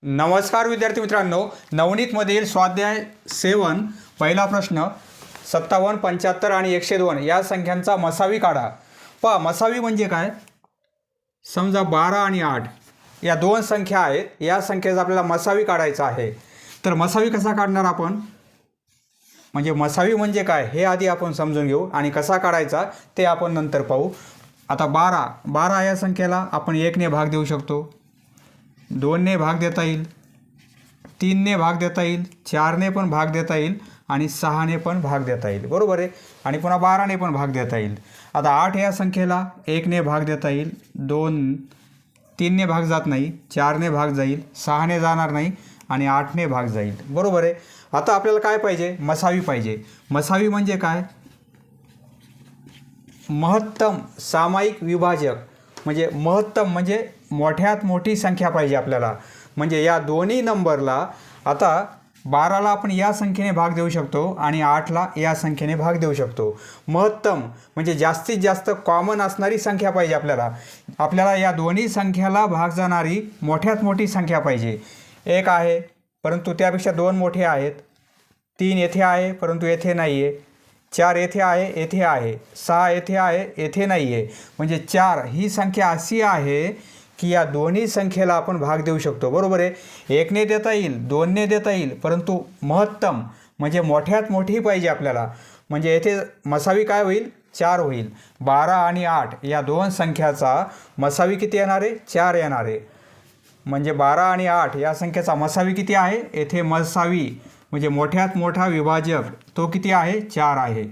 नमस्कार विद्यार्थी मित्रांनो, नवनीतमधील स्वाध्याय 7 पहिला प्रश्न 57, 75 आणि 102 या संख्यांचा मसावी काढा. पहा, मसावी म्हणजे काय? समजा 12 आणि 8 या दोन संख्या आहेत. या संख्येचा आपल्याला मसावी काढायचा आहे. तर मसावी कसा काढणार आपण? म्हणजे मसावी म्हणजे काय हे आधी आपण समजून घेऊ आणि कसा काढायचा ते आपण नंतर पाहू. आता 12 या संख्येला आपण 1 ने भाग देऊ शकतो, 2 ने भाग देता येईल, 3 ने भाग देता येईल, 4 ने पण भाग देता येईल आणि 6 ने पण भाग देता येईल. बरोबर आहे. आणि पुन्हा 12 ने पण भाग देता येईल. आता 8 या संख्येला 1 ने भाग देता येईल, 3 ने भाग जात नाही, 4 ने भाग जाईल, 6 ने जाणार नाही आणि 8 ने भाग जाईल. बरोबर आहे. आता आपल्याला काय पाहिजे? मसावी पाहिजे. मसावी म्हणजे काय? महत्तम सामायिक विभाजक. म्हणजे महत्तम म्हणजे मोठ्यात मोठी संख्या पाहिजे आपल्याला. म्हणजे या दोन्ही नंबरला, आता 12ला आपण या संख्येने भाग देऊ शकतो आणि 8ला या संख्येने भाग देऊ शकतो. महत्तम म्हणजे जास्तीत जास्त कॉमन असणारी संख्या पाहिजे आपल्याला. आपल्याला या दोन्ही संख्याला भाग जाणारी मोठ्यात मोठी संख्या पाहिजे. 1 आहे परंतु त्यापेक्षा 2 मोठे आहेत, 3 येथे आहे परंतु येथे नाही आहे, 4 येथे आहे, येथे आहे, 6 येथे आहे, येथे नाही आहे. म्हणजे 4 ही संख्या अशी आहे की या दोन्ही संख्येला आपण भाग देऊ शकतो. बरोबर आहे. 1 ने देता येईल, 2 ने देता येईल, परंतु महत्तम म्हणजे मोठ्यात मोठी पाहिजे आपल्याला. म्हणजे येथे मसावी काय होईल? 4 होईल. 12 आणि 8 या दोन संख्याचा मसावी किती येणार आहे? 4 येणार आहे. म्हणजे 12 आणि 8 या संख्येचा मसावी किती आहे? येथे मसावी म्हणजे मोठ्यात मोठा विभाजक तो किती आहे? 4 आहे.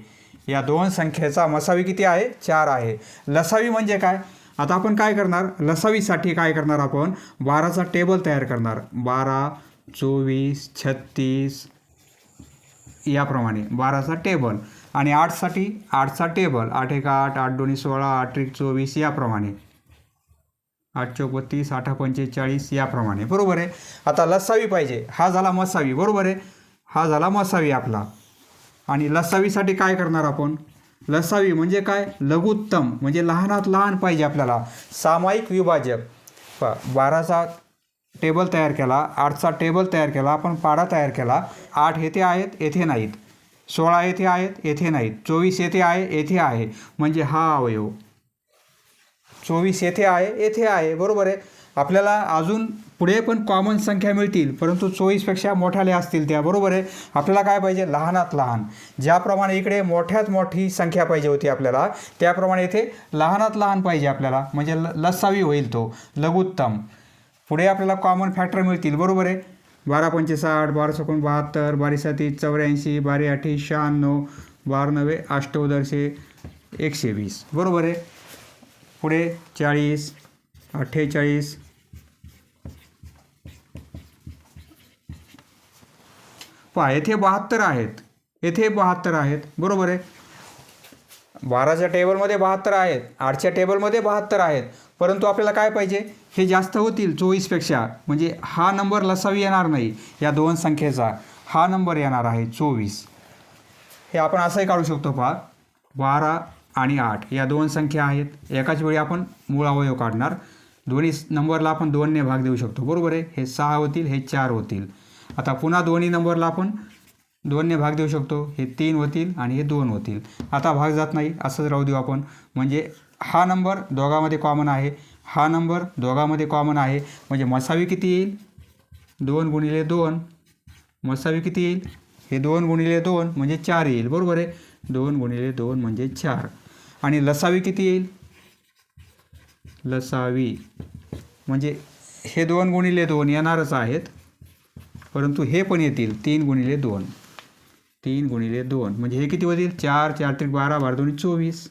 या दोन संख्येचा मसावी किती आहे? 4 आहे. लसावी म्हणजे काय? आता आपण काय करणार? लसावीसाठी काय करणार? आपण 12चा टेबल तयार करणार. 12, 24, 36 याप्रमाणे 12चा टेबल. आणि 8साठी 8चा टेबल. 8 1 8, 8 2 16, 8 1 24 याप्रमाणे. 8 4 32, 8 45 याप्रमाणे. बरोबर आहे. आता लसावी पाहिजे. हा झाला मसावी. बरोबर आहे. हा झाला मसावी आपला. आणि लसावीसाठी काय करणार आपण? लसावी म्हणजे काय? लघुत्तम म्हणजे लहानात लहान पाहिजे आपल्याला. सामायिक विभाजक. 12चा टेबल तयार केला, 8चा टेबल तयार केला, आपण पाढा तयार केला. 8 येथे आहेत, येथे नाहीत, 16 येथे आहेत, येथे नाहीत, 24 येथे आहे, येथे आहे. म्हणजे हा अवयव 24 येथे आहे, येथे आहे. बरोबर आहे. आपल्याला अजून पुढे पण कॉमन संख्या मिळतील परंतु 24पेक्षा मोठ्याल्या असतील त्या. बरोबर आहे. आपल्याला काय पाहिजे? लहानात लहान. ज्याप्रमाणे इकडे मोठ्यात मोठी संख्या पाहिजे होती आपल्याला, त्याप्रमाणे इथे लहानात लहान पाहिजे आपल्याला. म्हणजे लसावी होईल तो लघुत्तम. पुढे आपल्याला कॉमन फॅक्टर मिळतील. बरोबर आहे. 12 पंचे 60, 12 चौकोन 72, 12 साती 84, 12 आठी 96, 12 नवे 88, 120. बरोबर आहे. पुढे 40, 48, पहा येथे 72 आहेत, येथे 72 आहेत. बरोबर आहे. 12च्या टेबलमध्ये 72 आहेत, 8च्या टेबलमध्ये 72 आहेत. परंतु आपल्याला काय पाहिजे? हे जास्त होतील 24पेक्षा. म्हणजे हा नंबर लसावी येणार नाही. या दोन संख्येचा हा नंबर येणार आहे 24. हे आपण असंही काढू शकतो. पहा, 12 आणि 8 या दोन संख्या आहेत. एकाच वेळी आपण मूळ अवयव काढणार. दोन्ही नंबरला आपण 2 ने भाग देऊ शकतो. बरोबर आहे. हे 6 होतील, हे 4 होतील. आता पुन्हा दोन्ही नंबरला आपण 2 ने भाग देऊ शकतो. हे 3 होतील आणि हे 2 होतील. आता भाग जात नाही, असंच राहू देऊ आपण. म्हणजे हा नंबर दोघांमध्ये कॉमन आहे, हा नंबर दोघांमध्ये कॉमन आहे. म्हणजे मसावी किती येईल? 2 गुणिले 2. मसावी किती येईल? हे 2 गुणिले 2 म्हणजे 4 येईल. बरोबर आहे. 2 गुणिले 2 म्हणजे 4. आणि लसावी किती येईल? लसावी म्हणजे हे 2 गुणिले 2 येणारच आहेत, परंतु हे पण येतील. 3 गुणिले 2. 3 गुणिले 2 म्हणजे हे किती होतील? 4, 4 3 12, 12 2 24.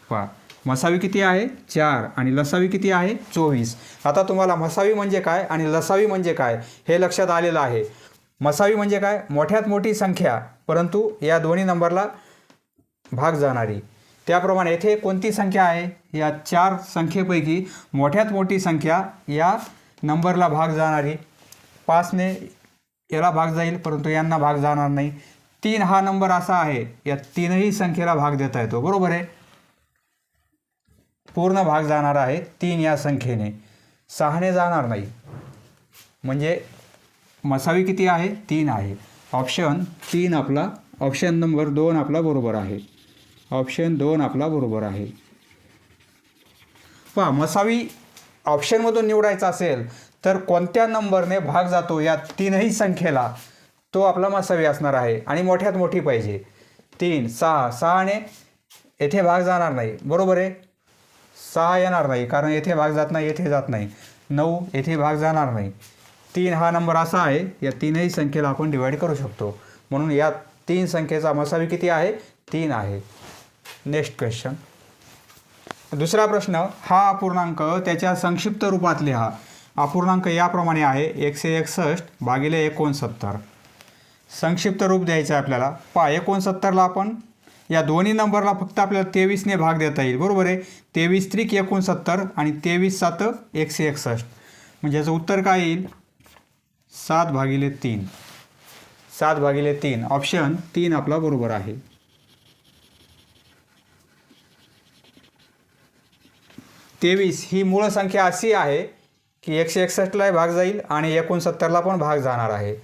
पहा, मसावी किती आहे? 4 आणि लसावी किती आहे? 24. आता तुम्हाला मसावी म्हणजे काय आणि लसावी म्हणजे काय हे लक्षात आलेलं आहे. मसावी म्हणजे काय? मोठ्यात मोठी संख्या परंतु या दोन्ही नंबरला भाग जाणारी. त्याप्रमाणे येथे कोणती संख्या आहे? या 4 संख्येपैकी मोठ्यात मोठी संख्या या नंबरला भाग जाणारी. 5 ने याला भाग जाईल परंतु यांना भाग जाणार नाही. 3 हा नंबर असा आहे, या तीनही संख्येला भाग देता येतो. बरोबर आहे. पूर्ण भाग जाणार आहे 3 या संख्येने, 6 ने जाणार नाही. म्हणजे मसावी किती आहे? 3 आहे. ऑप्शन 3 आपला, ऑप्शन नंबर 2 आपला बरोबर आहे. ऑप्शन 2 आपला बरोबर आहे. पहा, मसावी ऑप्शनमधून निवडायचा असेल तर कोणत्या नंबरने भाग जातो या तीनही संख्येला तो आपला मसावी असणार आहे आणि मोठ्यात मोठी पाहिजे. 3, 6, 6ने येथे भाग जाणार नाही, बरोबर आहे. 6 येणार नाही कारण येथे भाग जात नाही, येथे जात नाही. 9 येथे भाग जाणार नाही. 3 हा नंबर असा आहे, या तीनही संख्येला आपण डिवाईड करू शकतो. म्हणून या 3 संख्येचा मसावी किती आहे? 3 आहे. Next question. दुसरा प्रश्न. हा अपूर्णांक त्याच्या संक्षिप्त रूपात लिहा. अपूर्णांक याप्रमाणे आहे, 161 भागिले 69. संक्षिप्त रूप द्यायचं आहे आपल्याला. पहा, 69ला आपण या दोन्ही नंबरला फक्त आपल्याला 23ने भाग देता येईल, बरोबर आहे. 23 त्रिक 69 आणि 23 सात 161. म्हणजे याचं उत्तर काय येईल? 7/3. 7/3. ऑप्शन 3 आपला बरोबर आहे. 23 ही मूळ संख्या अशी आहे की 161ला भाग जाईल आणि 69ला पण भाग जाणार आहे.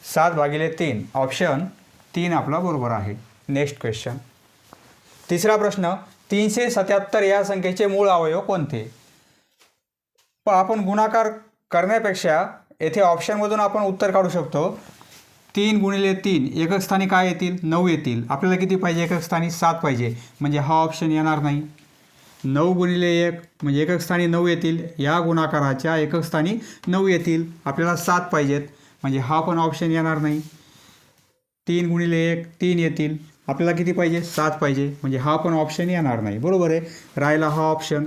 7/3. ऑप्शन 3 आपला बरोबर आहे. Next question. तिसरा प्रश्न. 377 या संख्येचे मूळ अवयव कोणते? पण आपण गुणाकार करण्यापेक्षा येथे ऑप्शनमधून आपण उत्तर काढू शकतो. 3 × 3 एकक स्थानी काय येतील? 9 येतील. आपल्याला किती पाहिजे? एकक स्थानी 7 पाहिजे, म्हणजे हा ऑप्शन येणार नाही. 9 × 1 म्हणजे एकक स्थानी 9 येतील. या गुणाकाराच्या एकक स्थानी 9 येतील. आपल्याला 7 पाहिजेत, म्हणजे हा पण ऑप्शन येणार नाही. 3 × 1 3 येतील. आपल्याला किती पाहिजे? 7 पाहिजे, म्हणजे हा पण ऑप्शन येणार नाही, बरोबर आहे. राहिला हा ऑप्शन.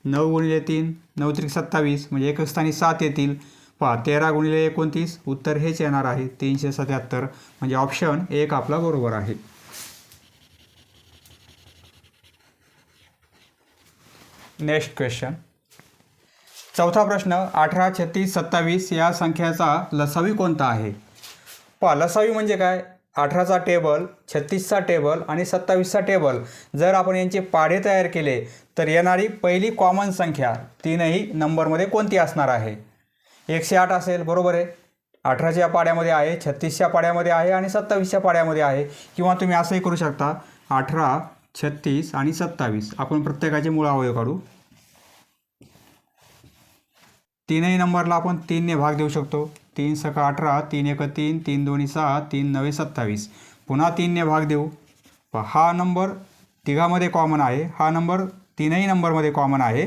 9 × 3 9 त्रिक 27 म्हणजे एकक स्थानी 7 येतील. पहा, 13 × 29 उत्तर हेच येणार आहे, 377. म्हणजे ऑप्शन 1 आपला बरोबर आहे. Next question. चौथा प्रश्न. 18, 36, 27 या संख्याचा लसावी कोणता आहे? पहा, लसावी म्हणजे काय? 18चा टेबल, 36चा टेबल आणि 27चा टेबल जर आपण यांचे पाढे तयार केले तर येणारी पहिली कॉमन संख्या तीनही नंबरमध्ये कोणती असणार आहे? 108 असेल, बरोबर आहे. 18च्या पाड्यामध्ये आहे, 36च्या पाड्यामध्ये आहे आणि 27च्या पाड्यामध्ये आहे. किंवा तुम्ही असंही करू शकता, 18, 36 आणि 27 आपण प्रत्येकाचे मूळ अवयव काढू. तीनही नंबरला आपण 3ने भाग देऊ शकतो. 3 × 18 3 × 3 3 2 6 3 9 27. पुन्हा 3ने भाग देऊ. हा नंबर तिघामध्ये कॉमन आहे, हा नंबर तीनही नंबरमध्ये कॉमन आहे,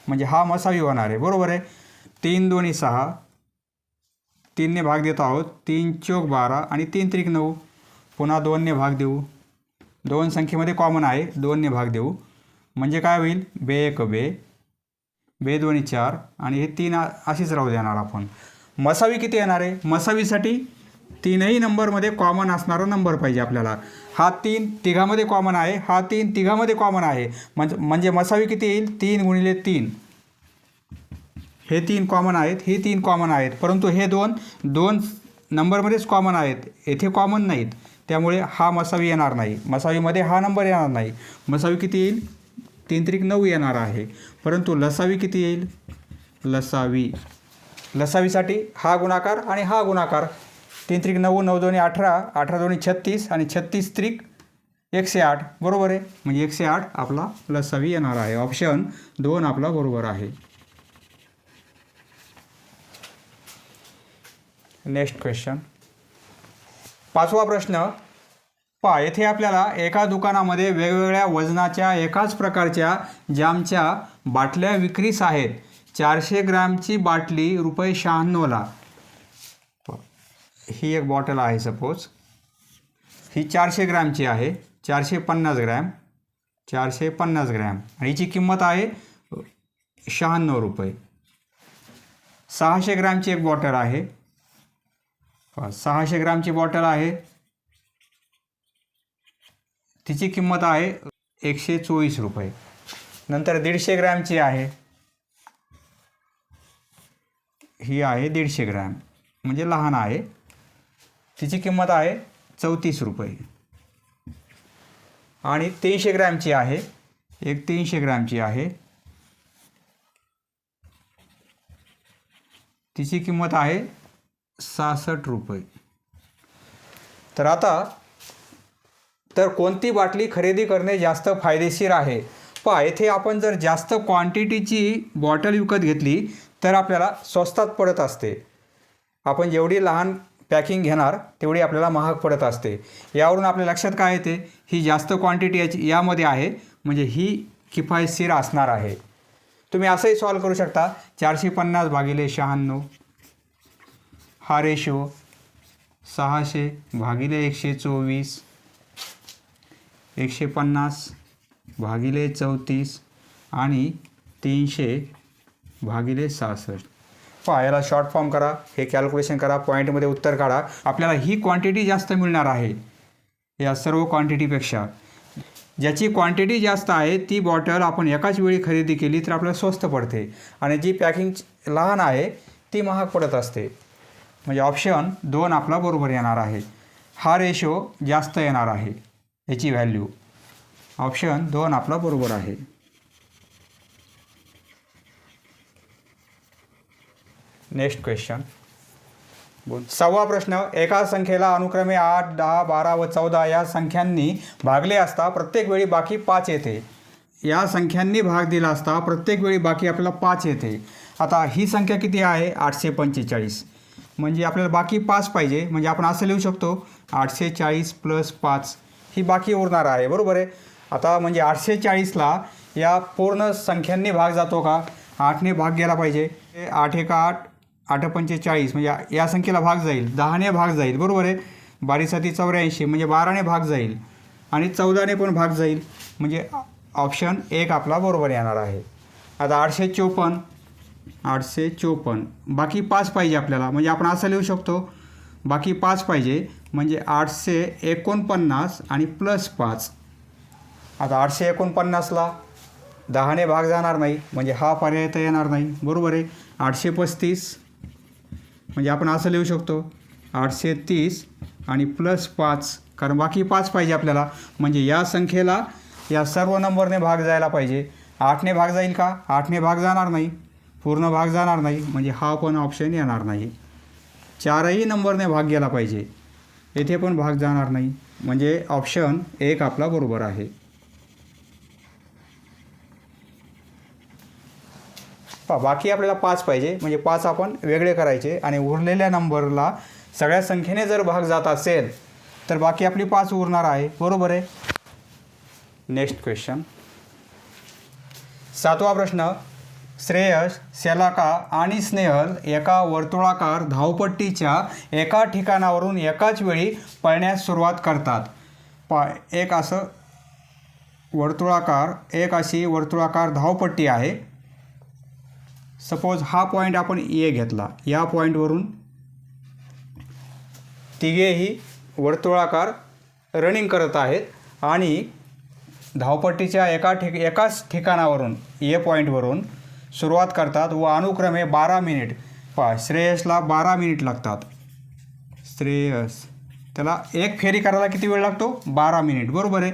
म्हणजे हा मसावी होणार आहे, बरोबर आहे. 3 2 6 3ने भाग देत आहोत. 3 चौक 12 आणि 3 त्रिक 9. पुन्हा 2ने भाग देऊ. 2 संख्येमध्ये कॉमन आहे, 2ने भाग देऊ. म्हणजे काय होईल? 2 1 2 2 2 4 आणि हे 3 अशीच राहू देणार आपण. मसावी किती येणार आहे? मसावीसाठी तीनही नंबरमध्ये कॉमन असणारा नंबर पाहिजे आपल्याला. हा 3 तिघामध्ये कॉमन आहे, हा 3 तिघामध्ये कॉमन आहे, म्हणजे मसावी किती येईल? 3 × 3. हे 3 कॉमन आहेत, हे 3 कॉमन आहेत, परंतु हे दोन नंबरमध्येच कॉमन आहेत, येथे कॉमन नाहीत. त्यामुळे हा मसावी येणार नाही. मसावीमध्ये हा नंबर येणार नाही. मसावी किती येईल? 3 त्रिक 9 येणार आहे. परंतु लसावी किती येईल? लसावीसाठी हा गुणाकार आणि हा गुणाकार. 3 त्रिक 9 9 2 18 18 2 36 आणि 36 त्रिक 108, बरोबर आहे. म्हणजे 108 आपला लसावी येणार आहे. ऑप्शन 2 आपला बरोबर आहे. Next question. पाचवा प्रश्न. पहा, येथे आपल्याला एका दुकानामध्ये वेगवेगळ्या वजनाच्या एकाच प्रकारच्या जामच्या बाटल्या विक्रीस आहेत. 400 ग्रॅमची बाटली ₹96ला. ही एक बॉटल आहे सपोज. ही 400 ग्रॅमची आहे. 450 ग्रॅम 450 ग्रॅम आणि हिची किंमत आहे ₹96. 600 ग्रॅमची एक बॉटल आहे. 600 ग्रॅमची बॉटल आहे, तिची किंमत आहे ₹124. नंतर 150 ग्रॅमची आहे, ही आहे 150 ग्रॅम म्हणजे लहान आहे, तिची किंमत आहे ₹34. आणि 300 ग्रॅमची आहे, एक 300 ग्रॅमची आहे, तिची किंमत आहे 66 रुपये. तर आता कोणती बाटली खरेदी करणे जास्त फायदेशीर आहे? पहा, येथे आपण जर जास्त क्वांटिटीची बॉटल विकत घेतली तर आपल्याला स्वस्तात पडत असते. आपण जेवढी लहान पॅकिंग घेणार तेवढी आपल्याला महाग पडत असते. यावरून आपल्या लक्षात काय येते, ही जास्त क्वांटिटी यामध्ये आहे म्हणजे ही किफायतशीर असणार आहे. तुम्ही असंही सॉल्व करू शकता. 450 भागिले 96 हा रेशो 600 भागिले 124 150 भागिले 34 आणि 300 भागिले 66. पहा, याला शॉर्ट फॉर्म करा, हे कॅल्क्युलेशन करा, पॉईंटमध्ये उत्तर काढा. आपल्याला ही क्वांटिटी जास्त मिळणार आहे या सर्व क्वांटिटीपेक्षा. ज्याची क्वांटिटी जास्त आहे ती बॉटल आपण एकाच वेळी खरेदी केली तर आपल्याला स्वस्त पडते आणि जी पॅकिंग लहान आहे ती महाग पडत असते. म्हणजे ऑप्शन 2 आपला बरोबर येणार आहे. हा रेशो जास्त येणार आहे याची व्हॅल्यू. ऑप्शन 2 आपला बरोबर आहे. Next question. 6वा प्रश्न. एका संख्येला अनुक्रमे 8, 10, 12 व 14 या संख्यांनी भागले असता प्रत्येक वेळी बाकी 5 येते. या संख्यांनी भाग दिला असता प्रत्येक वेळी बाकी आपल्याला 5 येते. आता ही संख्या किती आहे? 845. म्हणजे आपल्याला बाकी 5 पाहिजे. म्हणजे आपण असं लिहू शकतो 840 + 5 ही बाकी उरणार आहे. बरोबर आहे. आता म्हणजे 840ला या पूर्ण संख्यांनी भाग जातो का? 8ने भाग गेला पाहिजे. 8 × 8 8 × 45 म्हणजे या संख्येला भाग जाईल. 10ने भाग जाईल. बरोबर आहे. 12×7 = 84 म्हणजे 12ने भाग जाईल आणि 14ने पण भाग जाईल. म्हणजे ऑप्शन 1 आपला बरोबर येणार आहे. आता 854 बाकी 5 पाहिजे आपल्याला. म्हणजे आपण असं लिहू शकतो बाकी 5 पाहिजे म्हणजे 849 आणि +5. आता 849ला 10ने भाग जाणार नाही म्हणजे हा पर्याय तर येणार नाही. बरोबर आहे. 835 म्हणजे आपण असं लिहू शकतो 830 आणि +5 कारण बाकी 5 पाहिजे आपल्याला. म्हणजे या संख्येला या सर्व नंबरने भाग जायला पाहिजे. 8ने भाग जाईल का? 8ने भाग जाणार नाही. पूर्ण भाग जाणार नाही म्हणजे हा पण ऑप्शन येणार नाही. 4ही नंबरने भाग गेला पाहिजे. येथे पण भाग जाणार नाही म्हणजे ऑप्शन 1 आपला बरोबर आहे. बाकी आपल्याला 5 पाहिजे म्हणजे 5 आपण वेगळे करायचे आणि उरलेल्या नंबरला सगळ्या संख्येने जर भाग जात असेल तर बाकी आपली 5 उरणार आहे. बरोबर आहे. Next question. 7वा प्रश्न. श्रेयस, शलाका आणि स्नेहल एका वर्तुळाकार धावपट्टीच्या एका ठिकाणावरून एकाच वेळी पळण्यास सुरुवात करतात. एक अशी वर्तुळाकार धावपट्टी आहे. सपोज हा पॉईंट आपण ए घेतला. या पॉईंटवरून तिघेही वर्तुळाकार रनिंग करत आहेत आणि धावपट्टीच्या एकाच ठिकाणावरून ए पॉईंटवरून सुरुवात करतात व अनुक्रमे 12 मिनिट. श्रेयसला 12 मिनिट लागतात. त्याला एक फेरी करायला किती वेळ लागतो? 12 मिनिट. बरोबर आहे.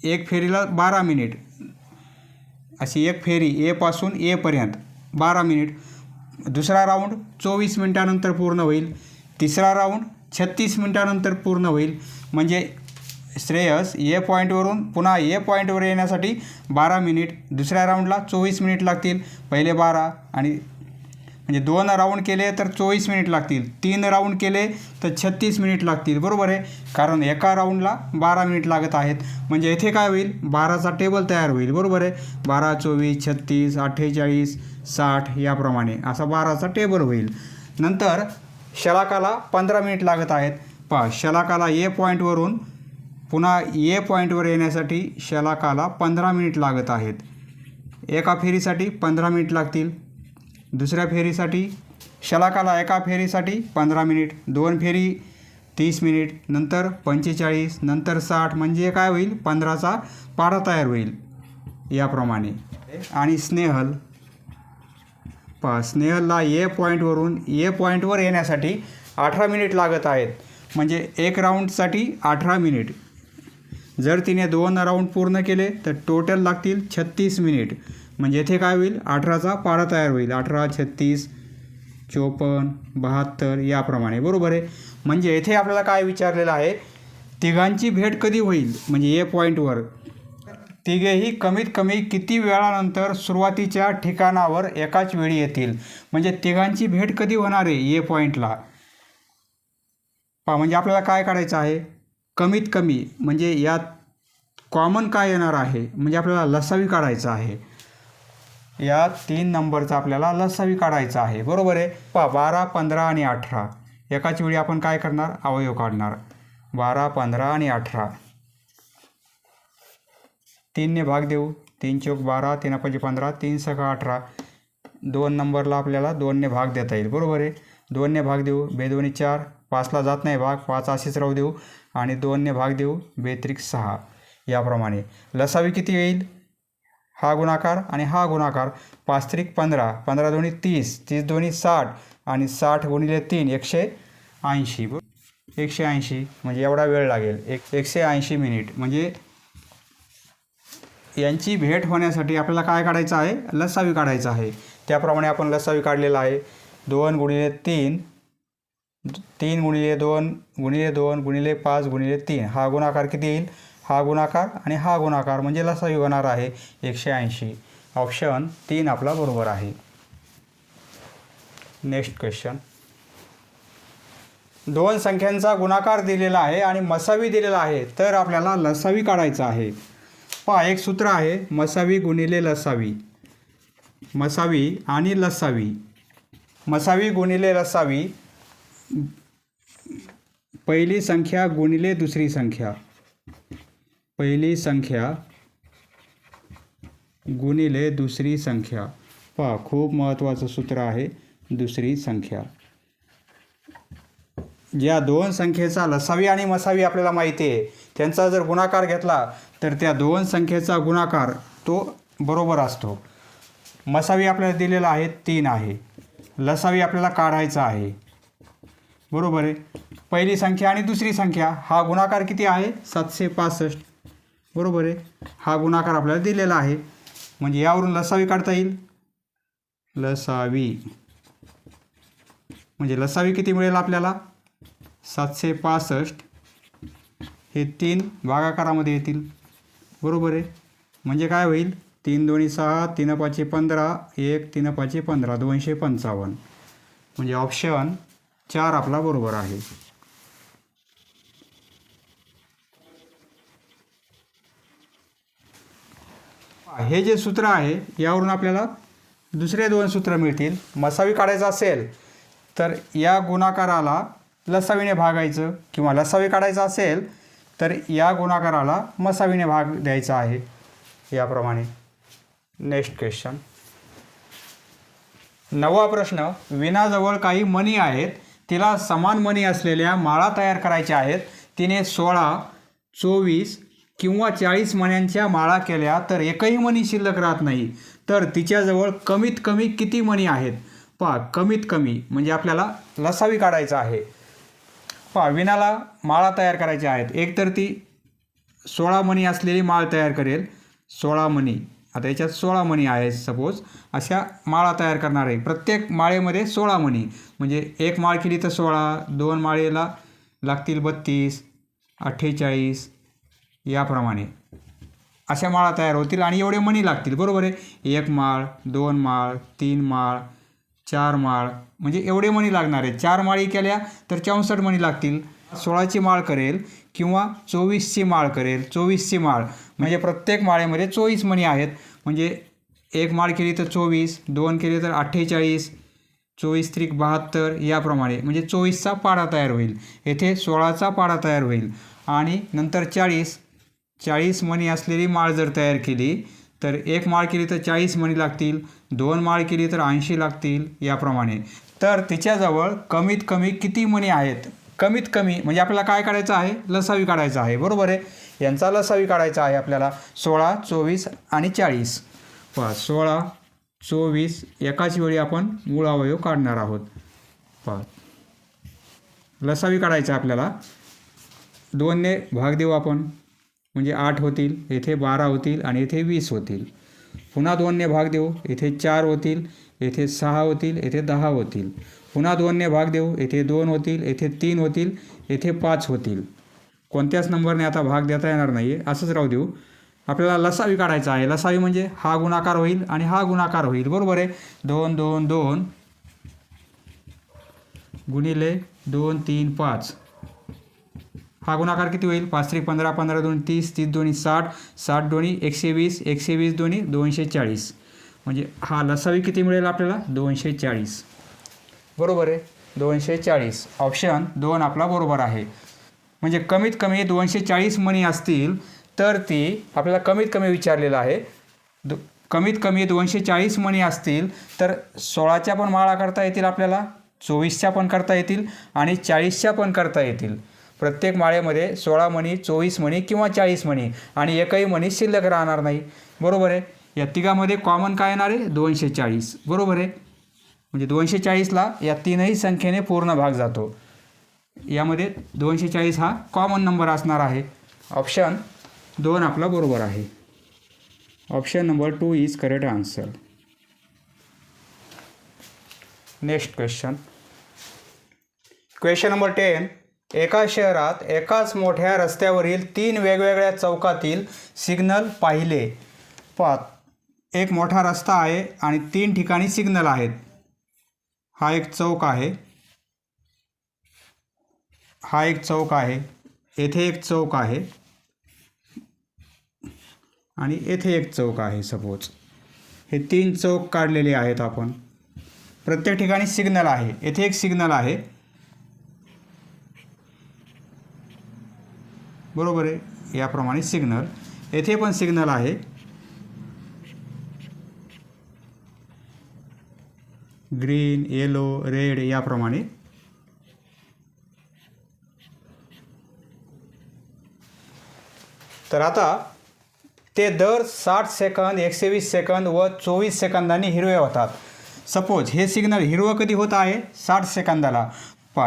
एक फेरीला 12 मिनिट. अशी एक फेरी एपासून एपर्यंत 12 मिनिट. दुसरा राऊंड 24 मिनिटानंतर पूर्ण होईल. तिसरा राऊंड 36 मिनिटानंतर पूर्ण होईल. म्हणजे श्रेयस ए पॉईंटवरून पुन्हा ए पॉईंटवर येण्यासाठी 12 मिनिट. दुसऱ्या राऊंडला 24 मिनिट लागतील. पहिले 12 आणि म्हणजे 2 राऊंड केले तर 24 मिनिट लागतील. 3 राऊंड केले तर 36 मिनिट लागतील. बरोबर आहे. कारण एका राऊंडला 12 मिनिट लागत आहेत. म्हणजे येथे काय होईल? 12चा टेबल तयार होईल. बरोबर आहे. 12, 24, 36, 48, 60 याप्रमाणे असा 12चा टेबल होईल. नंतर शलाकाला 15 मिनिट लागत आहेत. शलाकाला ए पॉईंटवरून पुन्हा ए पॉईंटवर येण्यासाठी शलाकाला 15 मिनिट लागत आहेत. एका फेरीसाठी 15 मिनिट लागतील. दुसऱ्या फेरीसाठी शलाकाला एका फेरीसाठी 15 मिनिट. 2 फेरी 30 मिनिट. नंतर 45 नंतर 60 म्हणजे काय होईल? 15चा पाढा तयार होईल याप्रमाणे. आणि स्नेहलला ए पॉईंटवरून ए पॉईंटवर येण्यासाठी 18 मिनिट लागत आहेत. म्हणजे एक राऊंडसाठी 18 मिनिट. जर तिने 2 राऊंड पूर्ण केले तर टोटल लागतील 36 मिनिट. म्हणजे येथे काय होईल? 18चा पाढा तयार होईल. 18, 36 54, 72 याप्रमाणे, बरोबर आहे. म्हणजे येथे आपल्याला काय विचारलेलं आहे, तिघांची भेट कधी होईल, म्हणजे ए पॉईंटवर तिघेही कमीत कमी किती वेळानंतर सुरुवातीच्या ठिकाणावर एकाच वेळी येतील. म्हणजे तिघांची भेट कधी होणार आहे ए पॉईंटला. म्हणजे आपल्याला काय काढायचं आहे, कमीत कमी म्हणजे यात कॉमन काय येणार आहे, म्हणजे आपल्याला लसावी काढायचं आहे. या 3 नंबरचा आपल्याला लसावी काढायचा आहे, बरोबर आहे. 12, 15 आणि 18 एकाच वेळी आपण काय करणार, अवयव काढणार. 12, 15 आणि 18 3ने भाग देऊ. 3 चौक 12, 3 5 15, 3 सका 18. 2 नंबरला आपल्याला 2ने भाग देता येईल, बरोबर आहे. 2ने भाग देऊ. बेदोनी 4, 5ला जात नाही भाग, 5 अशीच राहू देऊ आणि 2ने भाग देऊ. बेत्रिक 6 याप्रमाणे. लसावी किती येईल, हा गुणाकार आणि हा गुणाकार. 5 त्रिक 15, 15 दोन्ही 30, 30 दोन्ही 60 आणि 60 गुणिले 3 180. 180 म्हणजे एवढा वेळ लागेल, 180 मिनिट. म्हणजे यांची भेट होण्यासाठी आपल्याला काय काढायचं आहे, लसावी काढायचं आहे. त्याप्रमाणे आपण लसावी काढलेला आहे. 2 गुणिले 3, 3 गुणिले 2 गुणिले 2 गुणिले 5 गुणिले 3 हा गुणाकार किती येईल, हा गुणाकार आणि हा गुणाकार म्हणजे लसावी होणार आहे 180. ऑप्शन 3 आपला बरोबर आहे. Next question. 2 संख्यांचा गुणाकार दिलेला आहे आणि मसावी दिलेला आहे, तर आपल्याला लसावी काढायचा आहे. पहा, एक सूत्र आहे, मसावी गुणिले लसावी. मसावी आणि लसावी. मसावी गुणिले लसावी, पहिली संख्या गुणिले दुसरी संख्या. पहिली संख्या गुणिले दुसरी संख्या. पहा, खूप महत्त्वाचं सूत्र आहे, दुसरी संख्या. ज्या 2 संख्येचा लसावी आणि मसावी आपल्याला माहिती आहे, त्यांचा जर गुणाकार घेतला तर त्या 2 संख्येचा गुणाकार तो बरोबर असतो. मसावी आपल्याला दिलेला आहे 3 आहे, लसावी आपल्याला काढायचा आहे, बरोबर आहे. पहिली संख्या आणि दुसरी संख्या हा गुणाकार किती आहे, 765, बरोबर आहे. हा गुणाकार आपल्याला दिलेला आहे, म्हणजे यावरून लसावी काढता येईल. लसावी म्हणजे लसावी किती मिळेल आपल्याला, 765 हे 3 भागाकारामध्ये येतील, बरोबर आहे. म्हणजे काय होईल, 3 दोन्ही 6, 3 5 15, 1 3 5 15, 255. म्हणजे ऑप्शन 4 आपला बरोबर आहे. हे जे सूत्र आहे यावरून आपल्याला दुसरे 2 सूत्र मिळतील. मसावी काढायचं असेल तर या गुणाकाराला लसावीने भागायचं, किंवा लसावी काढायचं असेल तर या गुणाकाराला मसावीने भाग द्यायचा आहे, याप्रमाणे. Next question. 9वा प्रश्न. विनाजवळ काही मणी आहेत, तिला समान मणी असलेल्या माळा तयार करायच्या आहेत. तिने 16, 24 किंवा 40 मण्यांच्या माळा केल्या तर एकही मणी शिल्लक राहत नाही, तर तिच्याजवळ कमीत कमी किती मणी आहेत. पहा, कमीत कमी म्हणजे आपल्याला लसावी काढायचा आहे. पहा, विनाला माळा तयार करायच्या आहेत. एक तर ती 16 मणी असलेली माळ तयार करेल. 16 मणी, आता याच्यात 16 मणी आहेत सपोज, अशा माळा तयार करणार आहे. प्रत्येक माळेमध्ये 16 मणी, म्हणजे एक माळ केली तर 16, 2 माळेला लागतील 32, 48 याप्रमाणे अशा माळा तयार होतील आणि एवढे मणी लागतील, बरोबर आहे. 1 माळ, 2 माळ, 3 माळ, 4 माळ, म्हणजे एवढे मणी लागणार आहेत. 4 माळी केल्या तर 64 मणी लागतील. 16ची माळ करेल किंवा 24ची माळ करेल. 24ची माळ म्हणजे प्रत्येक माळेमध्ये 24 मणी आहेत, म्हणजे 1 माळ केली तर 24, 2 केली तर 48, 24 त्रिक 72 याप्रमाणे, म्हणजे 24चा पाढा तयार होईल. येथे 16चा पाढा तयार होईल आणि नंतर 40 मणी असलेली माळ जर तयार केली तर 1 माळ केली तर 40 मणी लागतील, 2 माळ केली तर 80 लागतील याप्रमाणे. तर तिच्याजवळ कमीत कमी किती मणी आहेत, कमीत कमी म्हणजे आपल्याला काय काढायचं आहे, लसावी काढायचा आहे, बरोबर आहे. यांचा लसावी काढायचा आहे आपल्याला. 16, 24 आणि 40. पहा, 16, 24 एकाच वेळी आपण मूळ अवयव काढणार आहोत. पहा, लसावी काढायचा आपल्याला. 2ने भाग देऊ आपण, म्हणजे 8 होतील, येथे 12 होतील आणि येथे 20 होतील. पुन्हा 2ने भाग देऊ, येथे 4 होतील, येथे 6 होतील, येथे 10 होतील. पुन्हा 2ने भाग देऊ, येथे 2 होतील, येथे 3 होतील, येथे 5 होतील. कोणत्याच नंबरने आता भाग देता येणार नाही आहे, असंच राहू देऊ. आपल्याला लसावी काढायचा आहे. लसावी म्हणजे हा गुणाकार होईल आणि हा गुणाकार होईल, बरोबर आहे. 2 2 2 गुणिले 2 3 5. हा गुणाकार किती होईल? 5 3 15, 15 2 30, 30 2 60, 60 2 120, 120 2 240. म्हणजे हा लसावी किती मिळेल आपल्याला? 240. बरोबर आहे, 240. ऑप्शन 2 आपला बरोबर आहे. म्हणजे कमीत कमी 240 मणी असतील तर ती आपल्याला कमीत कमी विचारलेलं आहे. कमीत कमी 240 मणी असतील तर 16च्या पण माळा करता येतील आपल्याला, 24च्या पण करता येतील आणि 40च्या पण करता येतील. प्रत्येक माळेमध्ये 16 मणी, 24 मणी किंवा 40 मणी आणि एकही मणी शिल्लक राहणार नाही. बरोबर आहे. या तिघामध्ये कॉमन काय येणार आहे? 240. बरोबर आहे. म्हणजे 240ला या तीनही संख्येने पूर्ण भाग जातो. यामध्ये 240 हा कॉमन नंबर असणार आहे. ऑप्शन 2 आपला बरोबर आहे. Option number 2 is correct answer. Next question. Question number 10. एका शहरात एकाच मोठ्या रस्त्यावरील 3 वेगवेगळ्या चौकातील सिग्नल पाहिले. एक मोठा रस्ता आहे आणि 3 ठिकाणी सिग्नल आहेत. हा एक चौक आहे, हा एक चौक आहे, येथे एक चौक आहे आणि येथे एक चौक आहे. सपोज हे 3 चौक काढलेले आहेत आपण. प्रत्येक ठिकाणी सिग्नल आहे. येथे एक सिग्नल आहे, बरोबर आहे. याप्रमाणे सिग्नल, येथे पण सिग्नल आहे, ग्रीन, येलो, रेड याप्रमाणे. तर आता ते दर 60 सेकंद, 120 सेकंद व 24 सेकंदांनी हिरवे होतात. सपोज हे सिग्नल हिरवं कधी होत आहे? 60 सेकंदाला.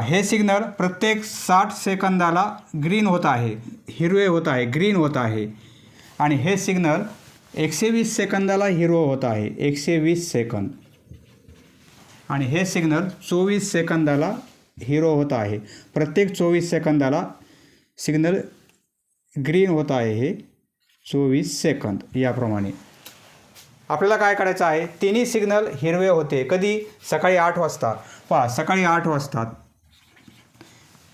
हे सिग्नल प्रत्येक 60 सेकंदाला ग्रीन होत आहे, हिरवे होत आहे, ग्रीन होत आहे. आणि हे सिग्नल 120 सेकंदाला हिरवं होत आहे, 120 सेकंद. आणि हे सिग्नल 24 सेकंदाला हिरो होत आहे. प्रत्येक 24 सेकंदाला सिग्नल ग्रीन होत आहे, हे 24 सेकंद. याप्रमाणे आपल्याला काय करायचं आहे? तिन्ही सिग्नल हिरवे होते कधी? सकाळी 8 वाजता. सकाळी 8 वाजता,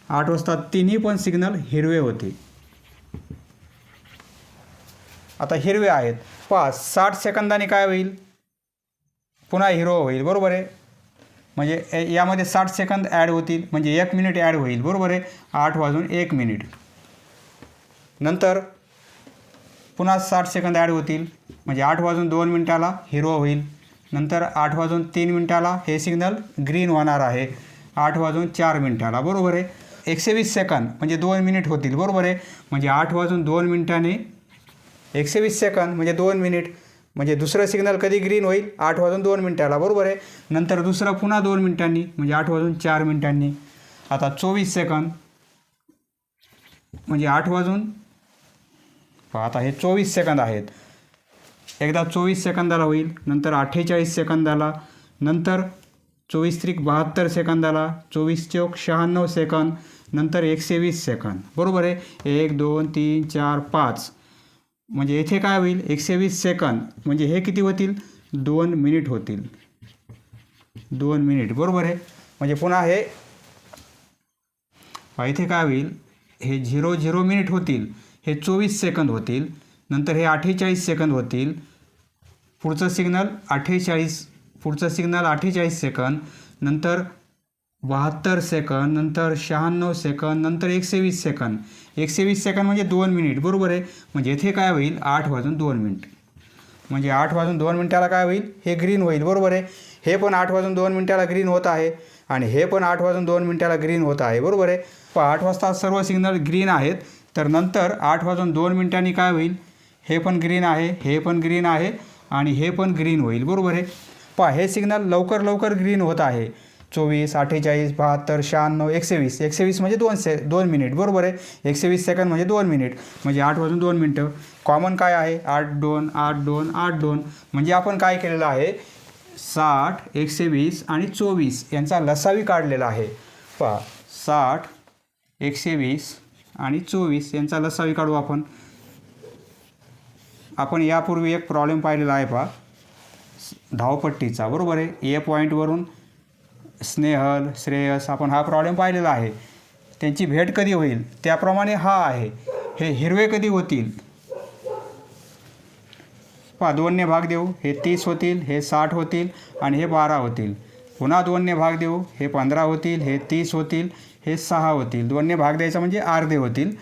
8 वाजता तिन्ही पण सिग्नल हिरवे होते. आता हिरवे आहेत. 60 सेकंदांनी काय होईल? पुन्हा हिरो होईल, बरोबर आहे. म्हणजे यामध्ये 60 सेकंद ॲड होतील, म्हणजे 1 मिनिट ॲड होईल, बरोबर आहे. 8 वाजून 1 मिनिट. नंतर पुन्हा 60 सेकंद ॲड होतील, म्हणजे 8 वाजून 2 मिनिटाला हिरो होईल. नंतर 8 वाजून 3 मिनिटाला हे सिग्नल ग्रीन होणार आहे, 8 वाजून 4 मिनिटाला, बरोबर आहे. 120 सेकंद म्हणजे 2 मिनिट होतील, बरोबर आहे. म्हणजे 8 वाजून 2 मिनिटाने 120 सेकंद म्हणजे 2 मिनिट. म्हणजे दुसरं सिग्नल कधी ग्रीन होईल? 8 वाजून 2 मिनिटाला, बरोबर आहे. नंतर दुसरं पुन्हा 2 मिनिटांनी, म्हणजे 8 वाजून 4 मिनिटांनी. आता 24 सेकंद म्हणजे 8 वाजून, आता हे 24 सेकंद आहेत. एकदा 24 सेकंदाला होईल, नंतर 48 सेकंदाला, नंतर 24 त्रिक 72 सेकंदाला, 24 चौक 96 सेकंद, नंतर 120 सेकंद, बरोबर आहे. 1 2 3 4 5 म्हणजे येथे काय होईल? 120 सेकंद म्हणजे हे किती होतील? 2 मिनिट होतील, 2 मिनिट, बरोबर आहे. म्हणजे पुन्हा हे इथे काय होईल? हे 0 मिनिट होतील, हे 24 सेकंद होतील. नंतर हे 48 सेकंद होतील. पुढचं सिग्नल 48 सेकंद, नंतर 72 सेकंद, नंतर 96 सेकंद, नंतर 120 सेकंद. 120 सेकंद म्हणजे 2 मिनिट, बरोबर आहे. म्हणजे इथे काय होईल? 8 वाजून 2 मिनिट. म्हणजे 8 वाजून 2 मिनिटाला काय होईल? हे ग्रीन होईल, बरोबर आहे. हे पण 8 वाजून 2 मिनिटाला ग्रीन होत आहे आणि हे पण 8 वाजून 2 मिनिटाला ग्रीन होत आहे, बरोबर आहे. 8 वाजता सर्व सिग्नल ग्रीन आहेत. तर नंतर 8 वाजून 2 मिनिटांनी काय होईल? हे पण ग्रीन आहे, हे पण ग्रीन आहे आणि हे पण ग्रीन होईल, बरोबर आहे. हे सिग्नल लवकर ग्रीन होत आहे. 24, 48, 72, 96, 120. 120 म्हणजे 2 मिनिट, बरोबर आहे. 120 सेकंद म्हणजे 2 मिनिट, म्हणजे 8 वाजून 2 मिनटं. कॉमन काय आहे? 8, 2, 8, 2, 8, 2. म्हणजे आपण काय केलेलं आहे? 60, 120 आणि 24 यांचा लसावी काढलेला आहे. पहा, 60, 120 आणि 24 यांचा लसावी काढू आपण. आपण यापूर्वी एक प्रॉब्लेम पाहिलेला आहे पहा, धावपट्टीचा, बरोबर आहे. ए पॉईंटवरून स्नेहल, श्रेयस, आपण हा प्रॉब्लेम पाहिलेला आहे. त्यांची भेट कधी होईल त्याप्रमाणे हा आहे. हे हिरवे कधी होतील? पहा, 2ने भाग देऊ, हे 30 होतील, हे 60 होतील आणि हे 12 होतील. पुन्हा 2ने भाग देऊ, हे 15 होतील, हे 30 होतील, हे 6 होतील. 2ने भाग द्यायचा म्हणजे अर्धे होतील.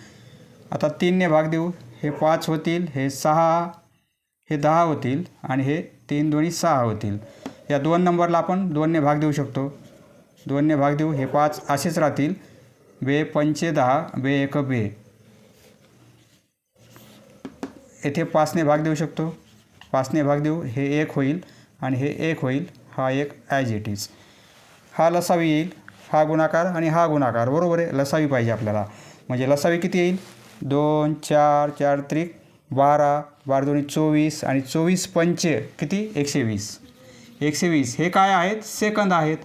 आता 3ने भाग देऊ, हे 5 होतील, हे 6, हे 10 होतील आणि हे 3 दोन्ही 6 होतील. या 2 नंबरला आपण 2ने भाग देऊ शकतो. 2ने भाग देऊ, हे 5 असेच राहतील. बे 5 10, बे 1 बे. येथे 5ने भाग देऊ शकतो. 5ने भाग देऊ, हे 1 होईल आणि हे 1 होईल. हा एक ॲज इट इज. हा लसावी येईल, हा गुणाकार आणि हा गुणाकार, बरोबर आहे. लसावी पाहिजे आपल्याला, म्हणजे लसावी किती येईल? 2, 4, 4 त्रिक 12, 12 दोन्ही 24 आणि 24 पंचे किती? 120. 120 हे काय आहेत? सेकंद आहेत,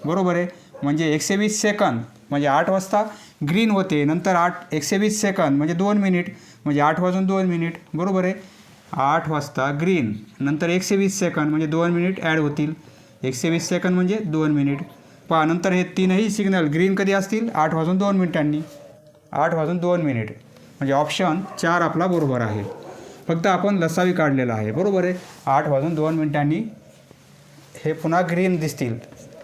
बरोबर आहे. म्हणजे 120 सेकंद म्हणजे 8 वाजता ग्रीन होते, नंतर 120 सेकंद म्हणजे 2 मिनिट, म्हणजे 8 वाजून 2 मिनिट, बरोबर आहे. 8 वाजता ग्रीन, नंतर 120 सेकंद म्हणजे 2 मिनिट ॲड होतील. 120 सेकंद म्हणजे 2 मिनिट. पहा, नंतर हे तीनही सिग्नल ग्रीन कधी असतील? 8 वाजून 2 मिनिटांनी. 8 वाजून 2 मिनिट, म्हणजे ऑप्शन 4 आपला बरोबर आहे. फक्त आपण लसावी काढलेला आहे, बरोबर आहे. 8 वाजून 2 मिनिटांनी हे पुन्हा ग्रीन दिसतील,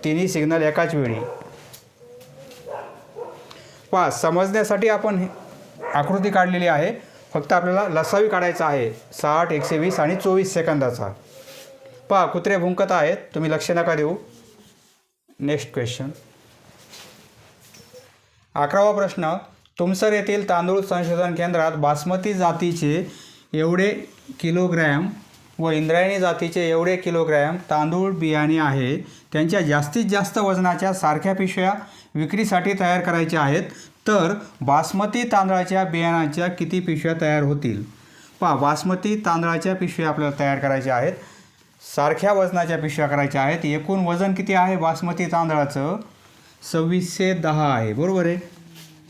तिन्ही सिग्नल एकाच वेळी. पहा, समजण्यासाठी आपण आकृती काढलेली आहे, फक्त आपल्याला लसावी काढायचा आहे 60, 120 आणि 24 सेकंदाचा. पहा, कुत्रे भुंकत आहेत, तुम्ही लक्ष नका देऊ. Next question. 11वा प्रश्न. तुमसर येथील तांदूळ संशोधन केंद्रात बासमती जातीचे एवढे किलोग्रॅम व इंद्रायणी जातीचे एवढे किलोग्रॅम तांदूळ बियाणे आहे. त्यांच्या जास्तीत जास्त वजनाच्या सारख्या पिशव्या विक्रीसाठी तयार करायच्या आहेत, तर बासमती तांदळाच्या बियाणांच्या किती पिशव्या तयार होतील? पहा, बासमती तांदळाच्या पिशव्या आपल्याला तयार करायच्या आहेत, सारख्या वजनाच्या पिशव्या करायच्या आहेत. एकूण वजन किती आहे बासमती तांदळाचं? 2610 आहे, बरोबर आहे.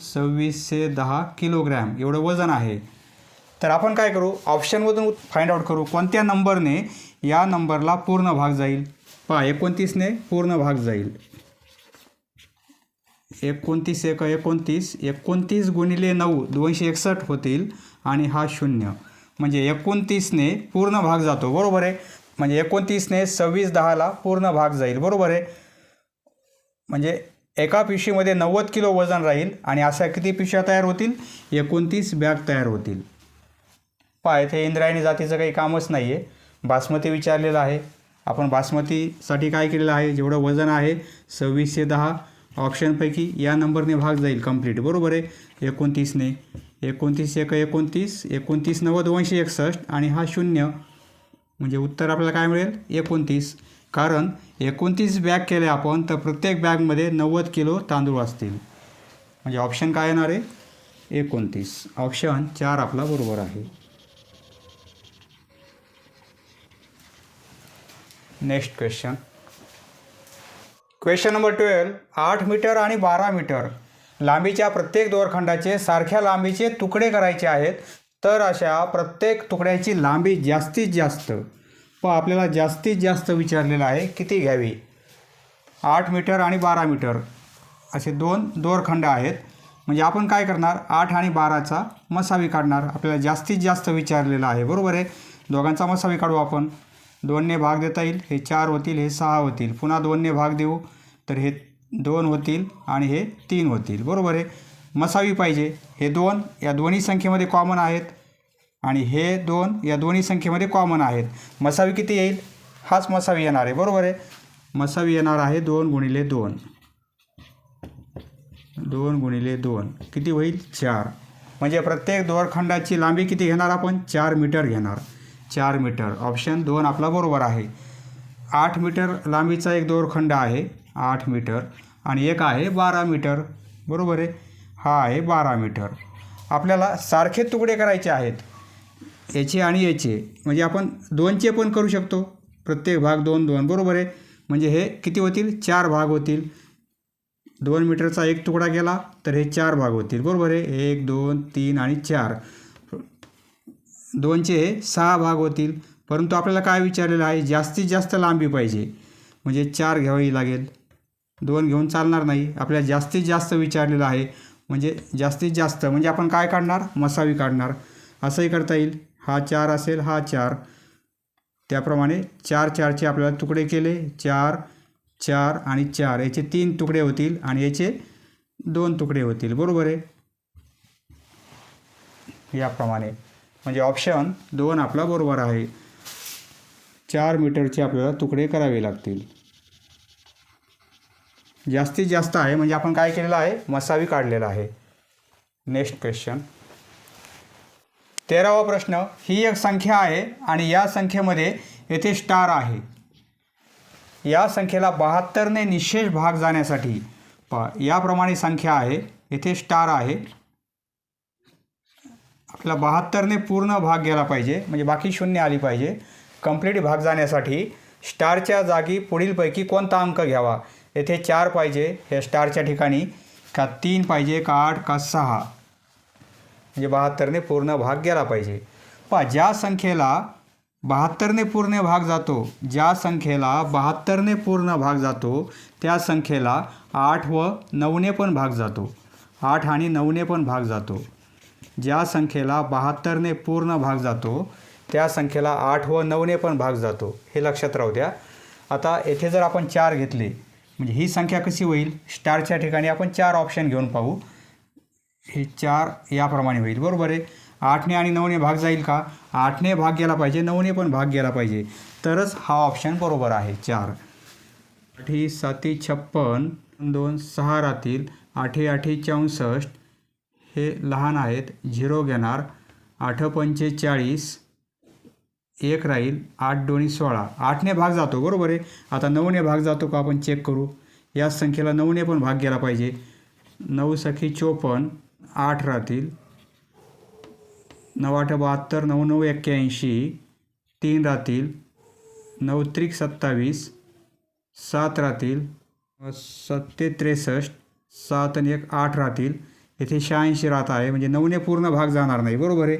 2610 किलोग्रॅम एवढं वजन आहे. तर आपण काय करू? ऑप्शनमधून फाइंड आउट करू कोणत्या नंबरने या नंबरला पूर्ण भाग जाईल. पहा, 29ने पूर्ण भाग जाईल. 29 1 29, 29 गुणिले 9 261 होतील आणि हा 0, म्हणजे 29ने पूर्ण भाग जातो, बरोबर आहे. म्हणजे 29ने 2610ला पूर्ण भाग जाईल, बरोबर आहे. म्हणजे एका पिशवीमध्ये 90 किलो वजन राहील आणि अशा किती पिशव्या तयार होतील? 29 बॅग तयार होतील. पहा, इथे इंद्रायणी जातीचं काही कामच नाही आहे, बासमती विचारलेलं आहे. आपण बासमतीसाठी काय केलेलं आहे? जेवढं वजन आहे 2610 ऑप्शनपैकी या नंबरने भाग जाईल कंप्लीट, बरोबर आहे. 29ने 29 1 29, 29 9 261 आणि हा 0, म्हणजे उत्तर आपल्याला काय मिळेल? 29. कारण 29 बॅग केले आपण, तर प्रत्येक बॅगमध्ये 90 किलो तांदूळ असतील, म्हणजे ऑप्शन काय येणार आहे? 29. ऑप्शन 4 आपला बरोबर आहे. Next question. Question number 12. 8 metre आणि 12 मीटर लांबीच्या प्रत्येक दोरखंडाचे सारख्या लांबीचे तुकडे करायचे आहेत, तर अशा प्रत्येक तुकड्याची लांबी जास्तीत जास्त, आपल्याला जास्तीत जास्त विचारलेलं आहे, किती घ्यावी? 8 मीटर आणि 12 मीटर असे 2 दोरखंड आहेत, म्हणजे आपण काय करणार? 8 आणि 12चा मसावी काढणार. आपल्याला जास्तीत जास्त विचारलेलं आहे, बरोबर आहे. दोघांचा मसावी काढू आपण. 2ने भाग देता येईल, हे 4 होतील, हे 6 होतील. पुन्हा 2ने भाग देऊ, तर हे 2 होतील आणि हे 3 होतील, बरोबर आहे. मसावी पाहिजे. हे 2 या दोन्ही संख्येमध्ये कॉमन आहेत आणि हे 2 या दोन्ही संख्येमध्ये कॉमन आहेत. मसावी किती येईल? हाच मसावी येणार आहे, बरोबर आहे. मसावी येणार आहे 2 गुणिले 2. 2 गुणिले 2 किती होईल? 4. म्हणजे प्रत्येक दोरखंडाची लांबी किती घेणार आपण? 4 मीटर घेणार. 4 मीटर. ऑप्शन 2 आपला बरोबर आहे. 8 मीटर लांबीचा एक दोरखंड आहे 8 मीटर आणि एक आहे 12 मीटर, बरोबर आहे. हा आहे 12 मीटर. आपल्याला सारखे तुकडे करायचे आहेत याचे आणि याचे, म्हणजे आपण 2चे पण करू शकतो. प्रत्येक भाग 2 2, बरोबर आहे. म्हणजे हे किती होतील? 4 भाग होतील. 2 मीटरचा एक तुकडा गेला तर हे 4 भाग होतील, बरोबर आहे. 1 2 3 आणि 4. 2चे हे 6 भाग होतील. परंतु आपल्याला काय विचारलेलं आहे? जास्तीत जास्त लांबी पाहिजे, म्हणजे 4 घ्यावी लागेल. 2 घेऊन चालणार नाही. आपल्याला जास्तीत जास्त विचारलेलं आहे, म्हणजे जास्तीत जास्त म्हणजे आपण काय काढणार? मसावी काढणार. असंही करता येईल. हा 4 असेल, हा 4. त्याप्रमाणे 4 4चे आपल्याला तुकडे केले. 4 4 आणि 4 याचे 3 तुकडे होतील आणि याचे 2 तुकडे होतील, बरोबर आहे. याप्रमाणे म्हणजे ऑप्शन 2 आपला बरोबर आहे. 4 मीटरचे आपल्याला तुकडे करावे लागतील. जास्तीत जास्त आहे म्हणजे आपण काय केलेलं आहे? मसावी काढलेला आहे. नेक्स्ट क्वेश्चन, 13वा प्रश्न. ही एक संख्या आहे आणि या संख्येमध्ये येथे स्टार आहे. या संख्येला 72ने निशेष भाग जाण्यासाठी याप्रमाणे संख्या आहे, येथे स्टार आहे. आपल्याला 72ने पूर्ण भाग गेला पाहिजे, म्हणजे बाकी शून्य आली पाहिजे. कंप्लीट भाग जाण्यासाठी स्टारच्या जागी पुढीलपैकी कोणता अंक घ्यावा? येथे 4 पाहिजे हे स्टारच्या ठिकाणी, का 3 पाहिजे, का 8, का 6, म्हणजे 72ने पूर्ण भाग गेला पाहिजे. ज्या संख्येला 72ने पूर्ण भाग जातो, ज्या संख्येला 72ने पूर्ण भाग जातो त्या संख्येला 8 व 9ने पण भाग जातो. 8 आणि 9ने पण भाग जातो. ज्या संख्येला 72ने पूर्ण भाग जातो त्या संख्येला 8 व 9ने पण भाग जातो, हे लक्षात राहू द्या. आता येथे जर आपण 4 घेतले म्हणजे ही संख्या कशी होईल? स्टारच्या ठिकाणी आपण 4 ऑप्शन घेऊन पाहू. हे 4 याप्रमाणे होईल, बरोबर आहे. 8ने आणि 9ने भाग जाईल का? 8ने भाग गेला पाहिजे, 9ने पण भाग गेला पाहिजे, तरच हा ऑप्शन बरोबर आहे. 4 8 7 56, 2 6 राहतील. 8 8 64, हे लहान आहेत, 0 घेणार. 8 पंचे 40, 1 राहील. 8 2 16, 8ने भाग जातो, बरोबर आहे. आता 9ने भाग जातो का आपण चेक करू. या संख्येला 9ने पण भाग गेला पाहिजे. 9 सखी 54, 8 राहतील. 9 8 72, 9 9 81, 3 राहतील. 9 त्रिक 27, 7 राहतील. 7 63, 7 आणि 1 8 राहतील. येथे 86 राहत आहे, म्हणजे 9ने पूर्ण भाग जाणार नाही, बरोबर आहे.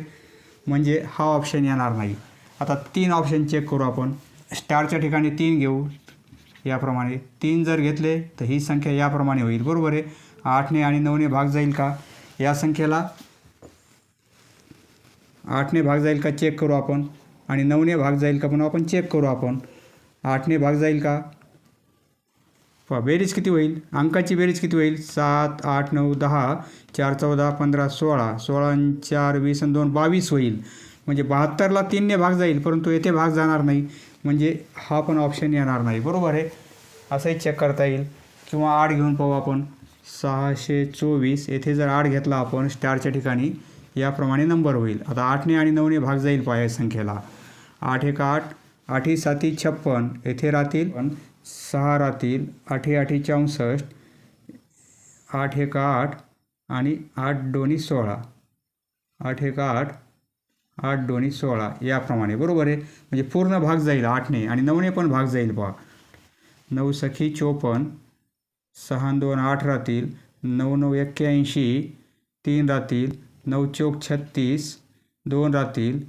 म्हणजे हा ऑप्शन येणार नाही. आता 3 ऑप्शन चेक करू आपण. स्टारच्या ठिकाणी 3 घेऊ. याप्रमाणे 3 जर घेतले तर ही संख्या याप्रमाणे होईल, बरोबर आहे. 8ने आणि 9ने भाग जाईल का? या संख्येला 8ने भाग जाईल का चेक करू आपण, आणि 9ने भाग जाईल का पण आपण चेक करू आपण. 8ने भाग जाईल का? बेरीज किती होईल? अंकाची बेरीज किती होईल? 7 8 9 10, 4 14 15 16, 16 आणि 4 20 आणि 2 22 होईल. म्हणजे 72ला 3ने भाग जाईल, परंतु येथे भाग जाणार नाही, म्हणजे हा पण ऑप्शन येणार नाही, बरोबर आहे. असंही चेक करता येईल. किंवा 8 घेऊन पाहू आपण. 624, येथे जर 8 घेतला आपण स्टारच्या ठिकाणी, याप्रमाणे नंबर होईल. आता 8ने आणि 9ने भाग जाईल या संख्येला. 8 1 8, 8 7 56, येथे राहतील 6 राहतील. 8 8 64, 8 1 8 आणि 8 2 16, 8 1 8, 8 2 16 याप्रमाणे, बरोबर आहे. म्हणजे पूर्ण भाग जाईल 8ने आणि 9ने पण भाग जाईल 9 सखी 54, 6 2 8 राहतील. 9 9 81, 3 राहतील. 9 चौक 36, 2 राहतील.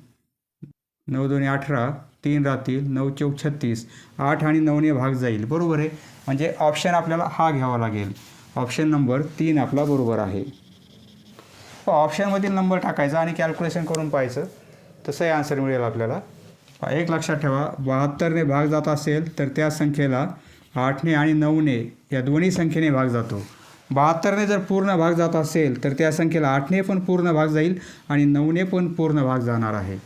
9 2 18, 3 राहतील. 9 चौक 36, 8 आणि 9ने भाग जाईल, बरोबर आहे. म्हणजे ऑप्शन आपल्याला हा घ्यावा लागेल. ऑप्शन नंबर 3 आपला बरोबर आहे. ऑप्शनमधील नंबर टाकायचा आणि कॅल्क्युलेशन करून पाहायचं, तसंही आन्सर मिळेल आपल्याला. एक लक्षात ठेवा, 72ने भाग जात असेल तर त्या संख्येला 8ने आणि 9ने या दोन्ही संख्येने भाग जातो. 72ने जर पूर्ण भाग जात असेल तर त्या संख्येला 8ने पण पूर्ण भाग जाईल आणि 9ने पण पूर्ण भाग जाणार आहे.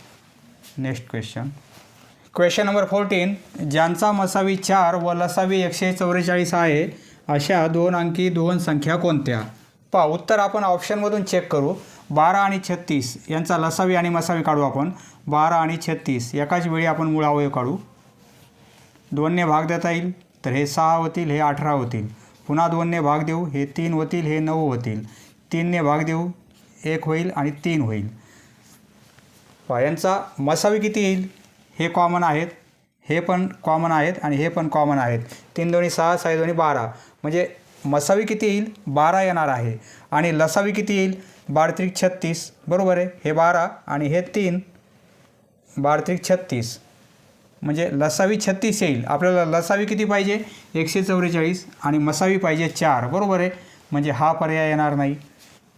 Next question number 14. ज्यांचा मसावी 4 व लसावी 144 आहे अशा 2 अंकी 2 संख्या कोणत्या? उत्तर आपण ऑप्शनमधून चेक करू. 12 आणि 36 यांचा लसावी आणि मसावी काढू आपण. 12 आणि 36 एकाच वेळी आपण मूळ अवयव काढू. 2ने भाग देता येईल तर हे 6 होतील, हे 18 होतील. पुन्हा 2ने भाग देऊ, हे 3 होतील, हे 9 होतील. 3ने भाग देऊ, 1 होईल आणि 3 होईल. पहा यांचा मसावी किती येईल? हे कॉमन आहेत, हे पण कॉमन आहेत आणि हे पण कॉमन आहेत. 3 दोन्ही 6, 6 दोन्ही 12. म्हणजे मसावी किती येईल? 12 येणार आहे. आणि लसावी किती येईल? 12 त्रिक 36. बरोबर आहे. हे 12 आणि हे 3, 12 त्रिक 36. म्हणजे लसावी 36 येईल. आपल्याला लसावी किती पाहिजे? 144 आणि मसावी पाहिजे 4. बरोबर आहे. म्हणजे हा पर्याय येणार नाही.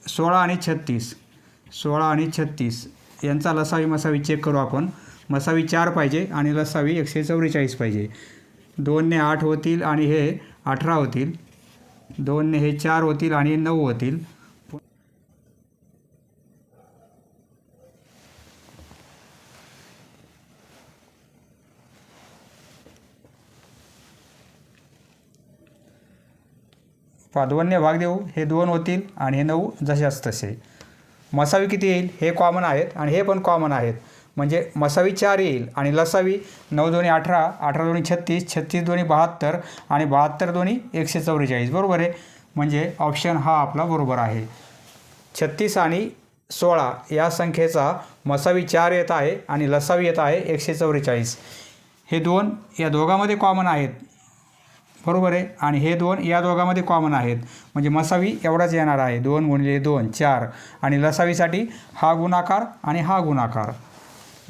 16 आणि 36, 16 आणि 36 यांचा लसावी मसावी चेक करू आपण. मसावी 4 पाहिजे आणि लसावी 144 पाहिजे. 2ने 8 होतील आणि हे 18 होतील. 2ने हे 4 होतील आणि हे 9 होतील. पहा 2ने भाग देऊ, हे 2 होतील आणि हे 9 जशाच तसे. मसावी किती येईल? हे कॉमन आहेत आणि हे पण कॉमन आहेत. म्हणजे मसावी 4 येईल आणि लसावी 9 दोन्ही 18, 18 दोन्ही 36, 36 दोन्ही 72 आणि 72 दोन्ही 144. बरोबर आहे. म्हणजे ऑप्शन हा आपला बरोबर आहे. 36 आणि 16 या संख्येचा मसावी 4 येत आहे आणि लसावी येत आहे 144. हे 2 या दोघांमध्ये कॉमन आहेत. बरोबर आहे. आणि हे 2 या दोघांमध्ये कॉमन आहेत. म्हणजे मसावी एवढाच येणार आहे. 2 गुणिले 2 4 आणि लसावीसाठी हा गुणाकार आणि हा गुणाकार.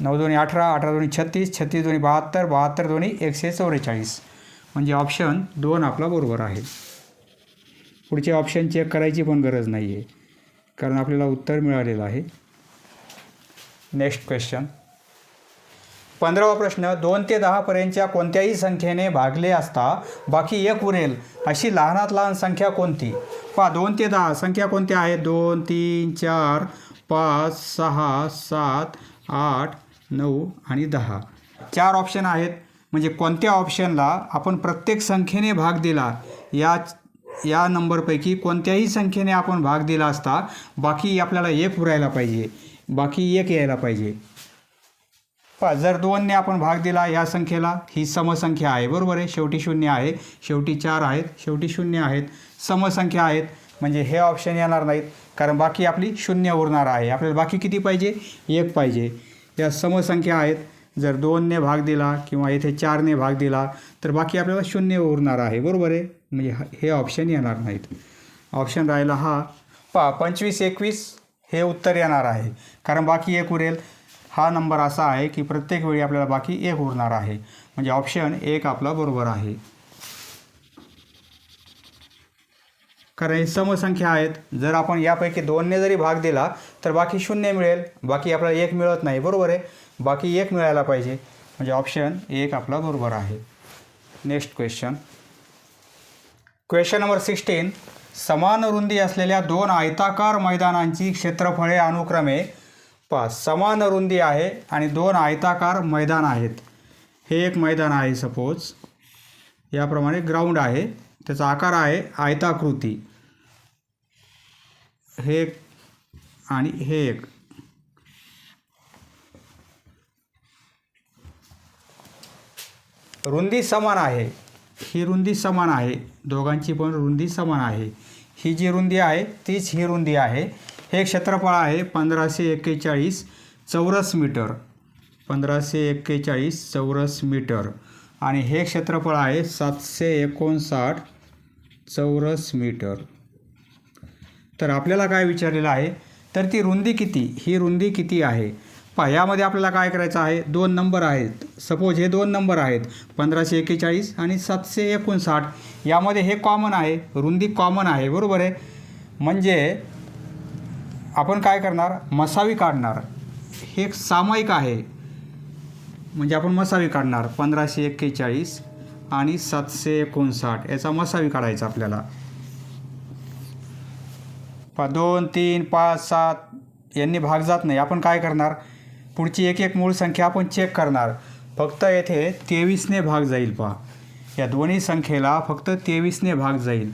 9 दोन्ही 18, 18 दोन्ही 36, 36 दोन्ही 72, 72 दोन्ही 144. म्हणजे ऑप्शन 2 आपला बरोबर आहे. पुढचे ऑप्शन चेक करायची पण गरज नाही आहे कारण आपल्याला उत्तर मिळालेलं आहे. Next question. 15वा प्रश्न. 2 ते 10 पर्यंतच्या कोणत्याही संख्येने भागले असता बाकी 1 उरेल अशी लहानात लहान संख्या कोणती? पहा 2 ते 10 संख्या कोणत्या आहेत? 2, 3, 4, 5, 6, 7, 8, 9 आणि 10. 4 ऑप्शन आहेत. म्हणजे कोणत्या ऑप्शनला आपण प्रत्येक संख्येने भाग दिला या नंबरपैकी कोणत्याही संख्येने आपण भाग दिला असता बाकी आपल्याला 1 उरायला पाहिजे, बाकी 1 यायला पाहिजे. पहा जर 2ने आपण भाग दिला या संख्येला, ही समसंख्या आहे. बरोबर आहे. शेवटी 0 आहे, शेवटी 4 आहेत, शेवटी 0 आहेत, समसंख्या आहेत. म्हणजे हे ऑप्शन येणार नाहीत कारण बाकी आपली 0 उरणार आहे. आपल्याला बाकी किती पाहिजे? 1 पाहिजे. या समसंख्या आहेत. जर 2ने भाग दिला किंवा येथे 4ने भाग दिला तर बाकी आपल्याला 0 उरणार आहे. बरोबर आहे. म्हणजे हे ऑप्शन येणार नाहीत. ऑप्शन राहिला हा. पहा 25, 21 हे उत्तर येणार आहे कारण बाकी 1 उरेल. हा नंबर असा आहे की प्रत्येक वेळी आपल्याला बाकी 1 उरणार आहे. म्हणजे ऑप्शन 1 आपला बरोबर आहे. कारण हे समसंख्या आहेत. जर आपण यापैकी 2ने जरी भाग दिला तर बाकी 0 मिळेल, बाकी आपल्याला 1 मिळत नाही. बरोबर आहे. बाकी 1 मिळायला पाहिजे. म्हणजे ऑप्शन 1 आपला बरोबर आहे. Next question. Question number 16. समान रुंदी असलेल्या 2 आयताकार मैदानांची क्षेत्रफळे अनुक्रमे. पहा समान रुंदी आहे आणि 2 आयताकार मैदान आहेत. हे एक मैदान आहे सपोज. याप्रमाणे ग्राउंड आहे. त्याचा आकार आहे आयताकृती. हे एक आणि हे एक. रुंदी समान आहे. ही रुंदी समान आहे. दोघांची पण रुंदी समान आहे. ही जी रुंदी आहे तीच ही रुंदी आहे. हे क्षेत्रफळ आहे 1541 चौरस मीटर. 1541 चौरस मीटर. आणि हे क्षेत्रफळ आहे 759 चौरस मीटर. तर आपल्याला काय विचारलेलं आहे? तर ती रुंदी किती? ही रुंदी किती आहे? पहा यामध्ये आपल्याला काय करायचं आहे? 2 नंबर आहेत. सपोज हे 2 नंबर आहेत 1541 आणि 759. यामध्ये हे कॉमन आहे, रुंदी कॉमन आहे. बरोबर आहे. म्हणजे आपण काय करणार? मसावी काढणार. हे एक सामायिक आहे म्हणजे आपण मसावी काढणार. 1541 आणि 759 याचा मसावी काढायचा आपल्याला. 2, 3, 5, 7 यांनी भाग जात नाही. आपण काय करणार? पुढची एक एक मूळ संख्या आपण चेक करणार. फक्त येथे 23ने भाग जाईल. पहा या दोन्ही संख्येला फक्त 23ने भाग जाईल.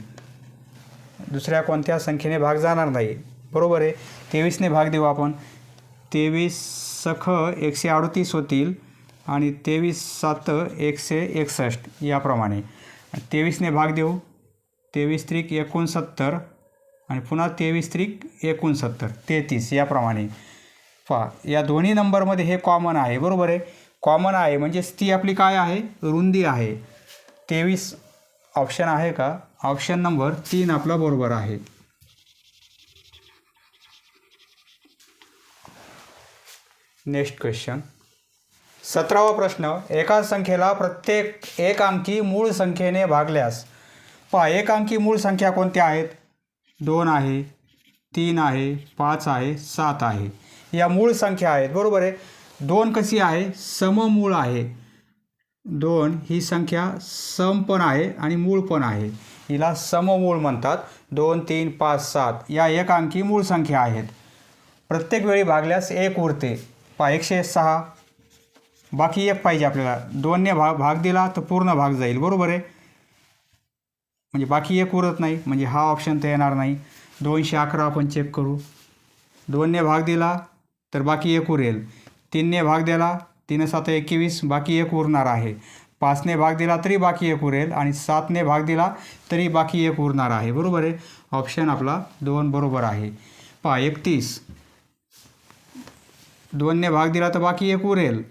दुसऱ्या कोणत्या संख्येने भाग जाणार नाही. बरोबर आहे. 23ने भाग देऊ आपण. 23 सख 138 होतील आणि 23 7 161 याप्रमाणे. 23ने भाग देऊ, 23 त्रिक 69 आणि पुन्हा 23 त्रिक 69, 33 याप्रमाणे. पहा या दोन्ही नंबरमध्ये हे कॉमन आहे, बरोबर आहे. कॉमन आहे म्हणजेच ती आपली काय आहे, रुंदी आहे. 23 ऑप्शन आहे का, ऑप्शन नंबर 3 आपला बरोबर आहे. नेक्स्ट क्वेश्चन 17वा प्रश्न. एका संख्येला प्रत्येक एक अंकी मूळ संख्येने भागल्यास. पहा एक अंकी मूळ संख्या कोणत्या आहेत, 2 आहे, 3 आहे, 5 आहे, 7 आहे. या मूळ संख्या आहेत, बरोबर आहे. 2 कशी आहे, सममूळ आहे. 2 ही संख्या सम पण आहे आणि मूळ पण आहे, हिला सममूळ म्हणतात. 2, 3, 5, 7 या एक अंकी मूळ संख्या आहेत. प्रत्येक वेळी भागल्यास 1 उरते. पहा 106, बाकी 1 पाहिजे आपल्याला. 2ने भाग दिला तर पूर्ण भाग जाईल, बरोबर आहे. म्हणजे बाकी 1 उरत नाही, म्हणजे हा ऑप्शन तर येणार नाही. 211 आपण चेक करू. 2ने भाग दिला तर बाकी 1 उरेल. 3ने भाग दिला, 3 7 21, बाकी 1 उरणार आहे. 5ने भाग दिला तरी बाकी 1 उरेल आणि 7ने भाग दिला तरी बाकी 1 उरणार आहे, बरोबर आहे. ऑप्शन आपला 2 बरोबर आहे. पहा 31, 2ने भाग दिला तर बाकी 1 उरेल.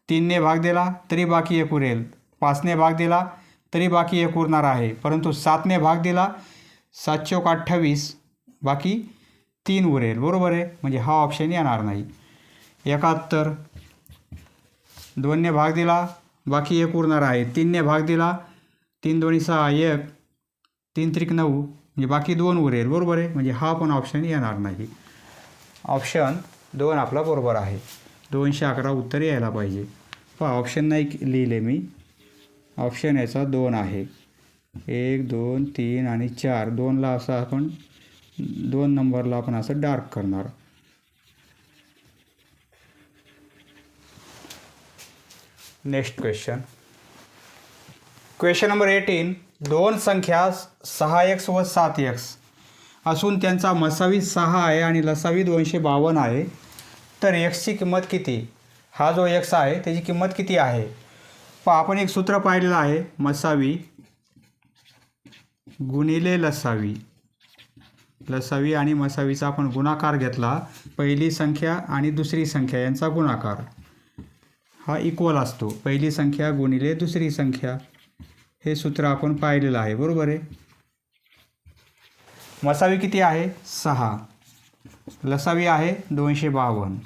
3ने भाग दिला तरी बाकी 1 उरेल. 5ने भाग दिला तरी बाकी 1 उरणार आहे. परंतु 7ने भाग दिला, 7 चौक 28, बाकी 3 उरेल, बरोबर आहे. म्हणजे हा ऑप्शन येणार नाही. 71, 2ने भाग दिला, बाकी 1 उरणार आहे. 3ने भाग दिला, 3 2 6 1, 3 त्रिक 9, म्हणजे बाकी 2 उरेल, बरोबर आहे. म्हणजे हा पण ऑप्शन येणार नाही. ऑप्शन 2 आपला बरोबर आहे. 211 उत्तर यायला पाहिजे. पहा ऑप्शन नाही लिहिले मी, ऑप्शन याचा 2 आहे. 1 2 3 आणि 4, 2ला असं आपण 2 नंबरला आपण असं डार्क करणार. Next question. Question number 18. 2 संख्या 6x व 7x असून त्यांचा मसावी 6 आहे आणि लसावी 252 आहे. तर एक्सची किंमत किती. हा जो एक्स आहे त्याची किंमत किती आहे. पहा आपण एक सूत्र पाहिलेलं आहे, मसावी गुणिले लसावी. लसावी आणि मसावीचा आपण गुणाकार घेतला, पहिली संख्या आणि दुसरी संख्या यांचा गुणाकार हा इक्वल असतो. पहिली संख्या गुणिले दुसरी संख्या, हे सूत्र आपण पाहिलेलं आहे, बरोबर आहे. मसावी किती आहे, 6. लसावी आहे 252.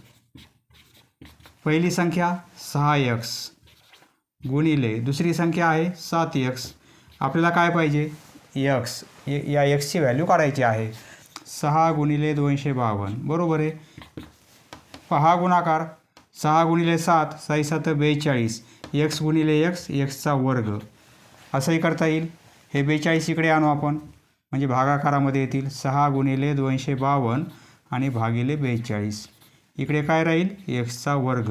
पहिली संख्या 6x गुणिले दुसरी संख्या आहे 7x. आपल्याला काय पाहिजे, x. या एक्सची व्हॅल्यू काढायची आहे. 6 गुणिले 252, बरोबर आहे. पहा गुणाकार 6 गुणिले 7, 6 7 42, x गुणिले x, xचा वर्ग असंही करता येईल. हे 42 इकडे आणू आपण, म्हणजे भागाकारामध्ये येतील. 6 गुणिले 252 आणि भागिले 42, इकडे काय राहील, एक्सचा वर्ग.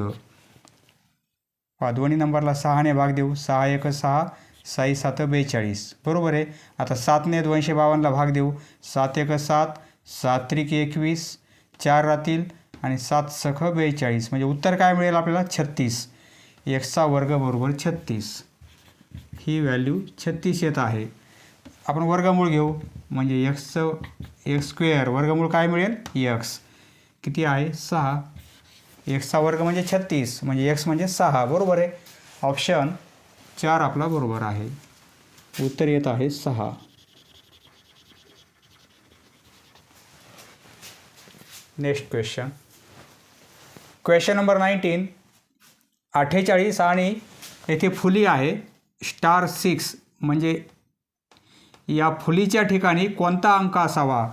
पहा दोन्ही नंबरला 6ने भाग देऊ. 6 1 6, 6 7 42, बरोबर आहे. आता 7ने 252ला भाग देऊ. 7 1 7, 7 त्रिक 21, 4 राहतील आणि 7 सख 42, म्हणजे उत्तर काय मिळेल आपल्याला, 36. एक्सचा वर्ग बरोबर 36. ही व्हॅल्यू 36 येत आहे. आपण वर्गमूळ घेऊ, म्हणजे एक्स स्क्वेअर वर्गमूळ काय मिळेल, एक्स किती आहे, 6. एक्सचा वर्ग म्हणजे 36, म्हणजे एक्स म्हणजे 6, बरोबर आहे. ऑप्शन 4 आपला बरोबर आहे. उत्तर येत आहे 6. Next question. Question number 19. 48 आणि येथे फुली आहे *6, म्हणजे या फुलीच्या ठिकाणी कोणता अंक असावा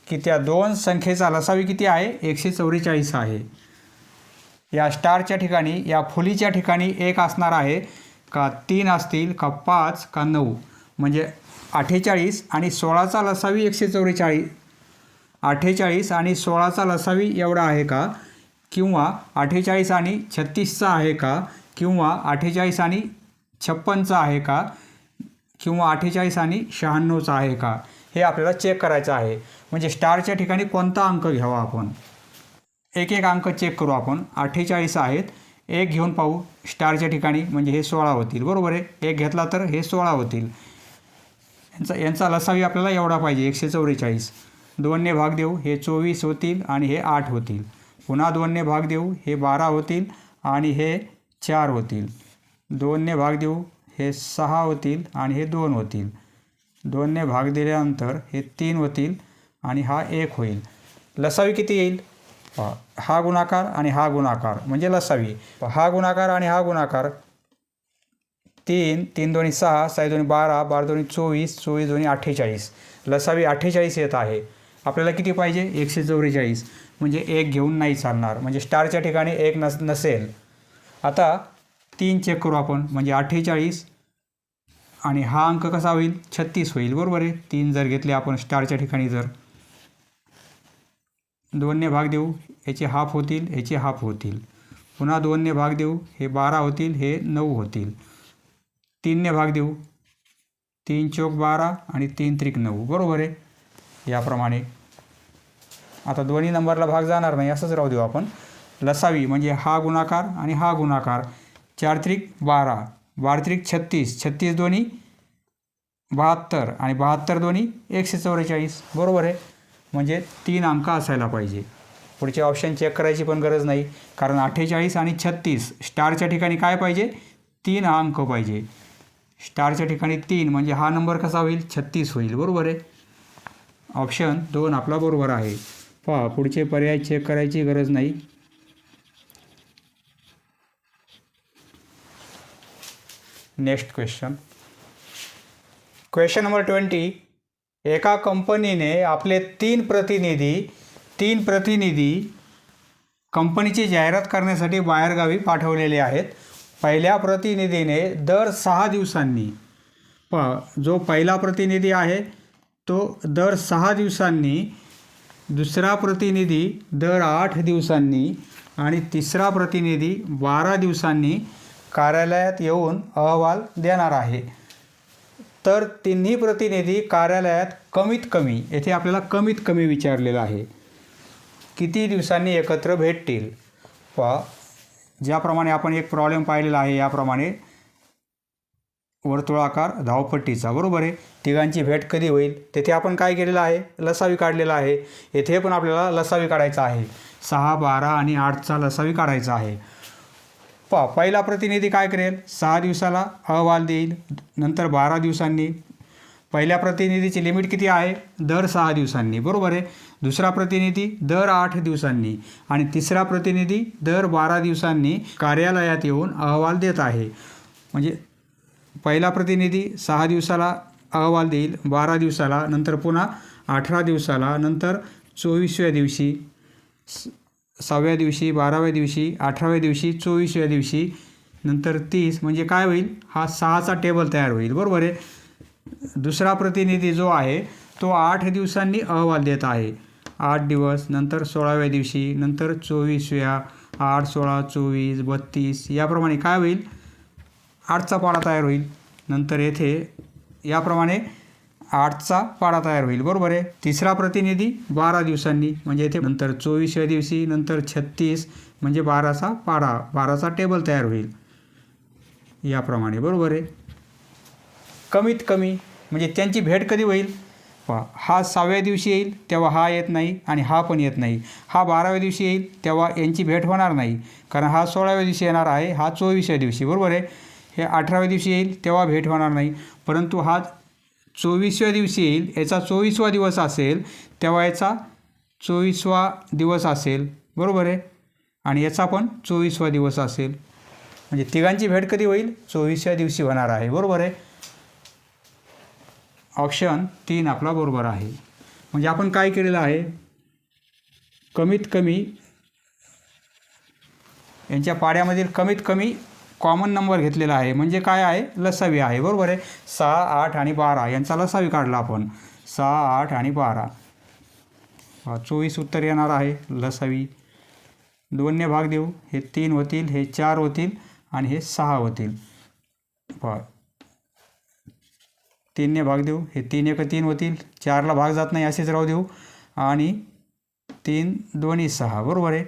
की त्या 2 संख्येचा लसावी किती आहे, 144 आहे. या स्टारच्या ठिकाणी, या फुलीच्या ठिकाणी 1 असणार आहे का, 3 असतील का, 5 का 9, म्हणजे 48 आणि 16चा लसावी 144. 48 आणि 16चा लसावी एवढा आहे का, किंवा 48 आणि 36चा आहे का, किंवा 48 आणि 56चा आहे का, किंवा 48 आणि 96चा आहे का, हे आपल्याला चेक करायचं आहे. म्हणजे स्टारच्या ठिकाणी कोणता अंक घ्यावा आपण, एक एक अंक चेक करू आपण. 48 आहेत, एक घेऊन पाहू स्टारच्या ठिकाणी, म्हणजे हे 16 होतील, बरोबर आहे. एक घेतला तर हे 16 होतील. यांचा लसावी आपल्याला एवढा पाहिजे 144. 2ने भाग देऊ हे 24 होतील आणि हे 8 होतील. पुन्हा 2ने भाग देऊ हे 12 होतील आणि हे 4 होतील. 2ने भाग देऊ हे 6 होतील आणि हे 2 होतील. 2ने भाग दिल्यानंतर हे 3 होतील आणि हा 1 होईल. लसावी किती येईल? हा गुणाकार आणि हा गुणाकार म्हणजे लसावी. हा गुणाकार आणि हा गुणाकार 3, 3 दोन्ही 6, 6 दोन्ही 12, 12 दोन्ही 24, 24 दोन्ही 48. लसावी 48 येत आहे. आपल्याला किती पाहिजे? 144. म्हणजे एक घेऊन नाही चालणार, म्हणजे स्टारच्या ठिकाणी एक नसेल. आता 3 चेक करू आपण, म्हणजे 48 आणि हा अंक कसा होईल? 36 होईल, बरोबर आहे. 3 जर घेतले आपण स्टारच्या ठिकाणी, जर 2ने भाग देऊ याचे हाफ होतील, याचे हाफ होतील. पुन्हा 2ने भाग देऊ हे 12 होतील, हे 9 होतील. 3ने भाग देऊ 3 चौक 12 आणि 3 त्रिक 9, बरोबर आहे. याप्रमाणे आता दोन्ही नंबरला भाग जाणार नाही, असंच राहू देऊ आपण. लसावी म्हणजे हा गुणाकार आणि हा गुणाकार 4 त्रिक 12, 12 त्रिक 36, 36 दोन्ही 72 आणि 72 दोन्ही 144, बरोबर आहे. म्हणजे 3 अंक असायला पाहिजे. पुढचे ऑप्शन चेक करायची पण गरज नाही, कारण 48 आणि 36 स्टारच्या ठिकाणी काय पाहिजे? 3 हा अंक पाहिजे. स्टारच्या ठिकाणी 3 म्हणजे हा नंबर कसा होईल? 36 होईल, बरोबर आहे. ऑप्शन 2 आपला बरोबर आहे. पहा, पुढचे पर्याय चेक करायची गरज नाही. Next question. Question number 20. एका कंपनीने आपले 3 प्रतिनिधी कंपनीची जाहिरात करण्यासाठी बाहेरगावी पाठवलेले आहेत. पहिल्या प्रतिनिधीने दर 6 दिवसांनी, जो पहिला प्रतिनिधी आहे तो दर 6 दिवसांनी, दुसरा प्रतिनिधी दर 8 दिवसांनी आणि तिसरा प्रतिनिधी 12 दिवसांनी कार्यालयात येऊन अहवाल देणार आहे. तर तिन्ही प्रतिनिधी कार्यालयात कमीत कमी, येथे आपल्याला कमीत कमी विचारलेलं आहे, किती दिवसांनी एकत्र भेटतील. ज्याप्रमाणे आपण एक प्रॉब्लेम पाहिलेला आहे याप्रमाणे वर्तुळाकार धावपट्टीचा, बरोबर आहे. तिघांची भेट कधी होईल? तेथे आपण काय केलेलं आहे? लसावी काढलेला आहे. येथे पण आपल्याला लसावी काढायचा आहे. 6, 12 आणि 8चा लसावी काढायचा आहे. पहिला प्रतिनिधी काय करेल? 6 दिवसाला अहवाल देईल, नंतर 12 दिवसांनी. पहिल्या प्रतिनिधीची लिमिट किती आहे? दर 6 दिवसांनी, बरोबर आहे. दुसरा प्रतिनिधी दर 8 दिवसांनी आणि तिसरा प्रतिनिधी दर 12 दिवसांनी कार्यालयात येऊन अहवाल देत आहे. म्हणजे पहिला प्रतिनिधी 6 दिवसाला अहवाल देईल, 12 दिवसाला, नंतर पुन्हा 18 दिवसाला, नंतर 24व्या दिवशी, 6व्या दिवशी, 12व्या दिवशी, 18व्या दिवशी, 24व्या दिवशी, नंतर 30. म्हणजे काय होईल? हा 6चा टेबल तयार होईल, बरोबर आहे. दुसरा प्रतिनिधी जो आहे तो 8 दिवसांनी अहवाल देत आहे. 8 दिवस, नंतर 16व्या दिवशी, नंतर 24व्या, 8, 16, 24, 32 याप्रमाणे काय होईल? 8चा पाढा तयार होईल. नंतर येथे याप्रमाणे 8चा पाढा तयार होईल, बरोबर आहे. तिसरा प्रतिनिधी 12 दिवसांनी, म्हणजे येथे नंतर 24व्या दिवशी, नंतर 36 म्हणजे 12चा पाढा, 12चा टेबल तयार होईल याप्रमाणे, बरोबर आहे. कमीत कमी म्हणजे त्यांची भेट कधी होईल? हा 6व्या दिवशी येईल तेव्हा हा येत नाही आणि हा पण येत नाही. हा 12व्या दिवशी येईल तेव्हा यांची भेट होणार नाही, कारण हा 16व्या दिवशी येणार आहे, हा 24व्या दिवशी, बरोबर आहे. हे 18व्या दिवशी येईल तेव्हा भेट होणार नाही, परंतु हा 24व्या दिवशी येईल, याचा 24वा दिवस असेल तेव्हा याचा 24वा दिवस असेल, बरोबर आहे. आणि याचा पण 24वा दिवस असेल. म्हणजे तिघांची भेट कधी होईल? 24व्या दिवशी होणार आहे, बरोबर आहे. ऑप्शन 3 आपला बरोबर आहे. म्हणजे आपण काय केलेलं आहे? कमीत कमी यांच्या पाड्यामधील कमीत कमी कॉमन नंबर घेतलेला आहे, म्हणजे काय आहे? लसावी आहे, बरोबर आहे. 6, 8 आणि 12 यांचा लसावी काढला आपण. 6, 8 आणि 12, 24 उत्तर येणार आहे लसावी. 2ने भाग देऊ हे 3 होतील, हे 4 होतील आणि हे 6 होतील. 3ने भाग देऊ हे 3 एक 3 होतील, 4ला भाग जात नाही असेच राहू देऊ आणि 3 दोन्ही 6, बरोबर आहे.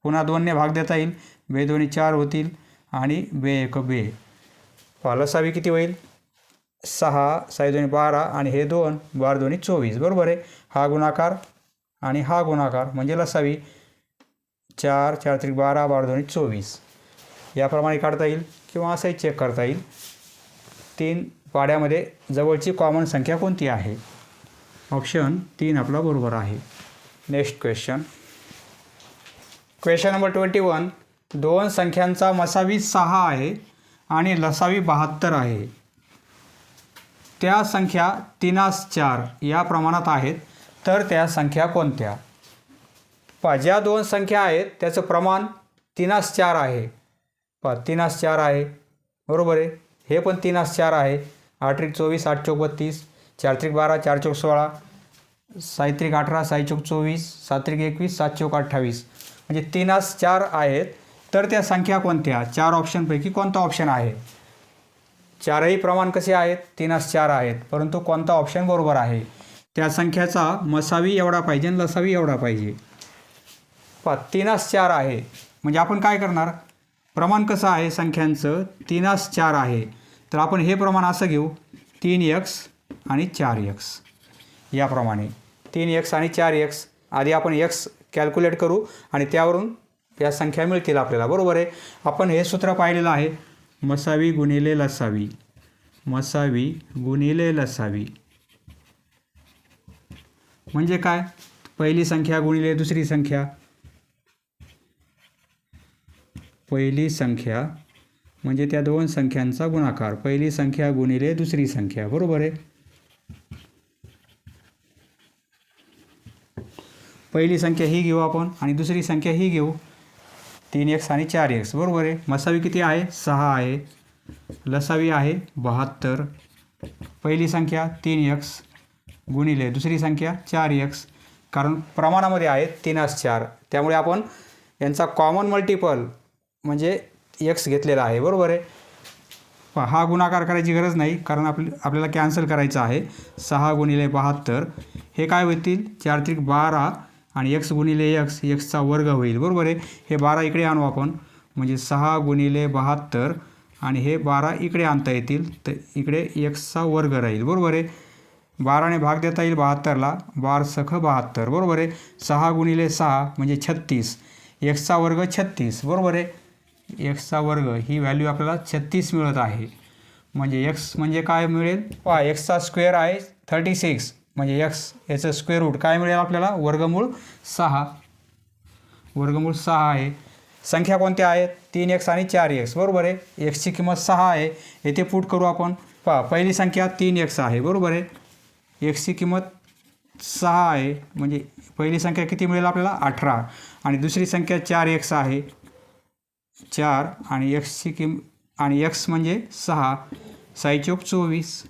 पुन्हा 2ने भाग देता येईल, बे 2 4 होतील आणि बे 1 बे. लसावी किती होईल 6, 6 2 12 आणि हे 2, 12 2 24 बरोबर आहे. हा गुणाकार आणि हा गुणाकार म्हणजे लसावी 4, 4 3 12, 12 2 24 याप्रमाणे काढता येईल किंवा असंही चेक करता येईल. 3 पाड्यामध्ये जवळची कॉमन संख्या कोणती आहे? ऑप्शन 3 आपला बरोबर आहे. Next question. Question number 21. 2 संख्यांचा मसावी 6 आहे आणि लसावी 72 आहे. त्या संख्या 3:4 या प्रमाणात आहेत, तर त्या संख्या कोणत्या? ज्या 2 संख्या आहेत त्याचं प्रमाण 3:4 आहे. 3:4 आहे बरोबर आहे. हे पण 3:4 आहे. 8 त्रिक 24, 8 चौक 32, 4 त्रिक 12, 4 चौक 16, 6 त्रिक 18, 6 चौक 24, 7 त्रिक 21, 7 चौक 28 म्हणजे 3:4 आहेत. तर त्या संख्या कोणत्या? 4 ऑप्शनपैकी कोणता ऑप्शन आहे? चारही प्रमाण कसे आहेत? 3:4 आहेत, परंतु कोणता ऑप्शन बरोबर आहे? त्या संख्याचा मसावी एवढा पाहिजे आणि लसावी एवढा पाहिजे. 3:4 आहे म्हणजे आपण काय करणार? प्रमाण कसं आहे संख्यांचं? 3:4 आहे, तर आपण हे प्रमाण असं घेऊ 3x आणि 4x याप्रमाणे. 3x आणि 4x आधी आपण x कॅल्क्युलेट करू आणि त्यावरून या संख्या मिळतील आपल्याला बरोबर आहे. आपण हे सूत्र पाहिलेलं आहे, मसावी गुणिले लसावी, मसावी गुणिले लसावी म्हणजे काय? पहिली संख्या गुणिले दुसरी संख्या, पहिली संख्या म्हणजे त्या 2 संख्यांचा गुणाकार, पहिली संख्या गुणिले दुसरी संख्या बरोबर आहे. पहिली संख्या ही घेऊ आपण आणि दुसरी संख्या ही घेऊ 3x आणि 4x बरोबर आहे. मसावी किती आहे? 6 आहे. लसावी आहे 72. पहिली संख्या 3x गुणिले दुसरी संख्या 4x, कारण प्रमाणामध्ये आहेत 3:4, त्यामुळे आपण यांचा कॉमन मल्टिपल म्हणजे x घेतलेला आहे बरोबर आहे. हा गुणाकार करायची गरज नाही कारण आपल्याला कॅन्सल करायचं आहे. 6 गुणिले 72 हे काय होतील? 4 त्रिक 12 आणि x गुणिले xचा वर्ग होईल बरोबर आहे. हे 12 इकडे आणू आपण म्हणजे 6 गुणिले 72 आणि हे 12 इकडे आणता येतील, तर इकडे xचा वर्ग राहील बरोबर आहे. 12ने भाग देता येईल 72ला, 12 सख 72 बरोबर आहे. 6 गुणिले 6 म्हणजे 36, xचा वर्ग 36 बरोबर आहे. xचा वर्ग ही व्हॅल्यू आपल्याला 36 मिळत आहे. म्हणजे x म्हणजे काय मिळेल? xचा स्क्वेअर आहे 36 म्हणजे x याचं स्क्वेअर रूट काय मिळेल आपल्याला? वर्गमूळ 6. वर्गमूळ 6 आहे. संख्या कोणत्या आहेत? 3x आणि 4x बरोबर आहे. xची किंमत 6 आहे, येथे पुट करू आपण. पहिली संख्या 3x आहे बरोबर आहे. xची किंमत 6 आहे म्हणजे पहिली संख्या किती मिळेल आपल्याला? 18 आणि दुसरी संख्या 4x आहे 4 आणि xची आणि x म्हणजे 6, 6 चौक 24.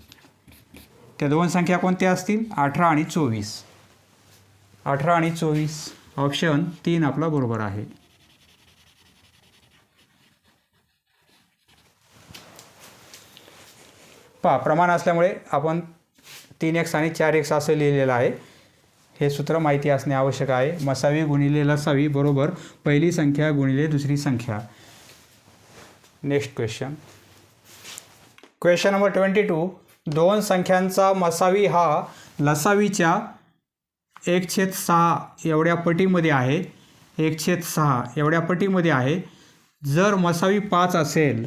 त्या 2 संख्या कोणत्या असतील? 18 आणि 24. 18 आणि 24 ऑप्शन 3 आपला बरोबर आहे. प्रमाण असल्यामुळे आपण 3x आणि 4x असं लिहिलेलं आहे. हे सूत्र माहिती असणे आवश्यक आहे. मसावी गुणिले लसावी बरोबर पहिली संख्या गुणिले दुसरी संख्या. Next question. Question number 22. 2 संख्यांचा मसावी हा लसावीच्या 1/6 एवढ्या पटीमध्ये आहे. 1/6 एवढ्या पटीमध्ये आहे. जर मसावी 5 असेल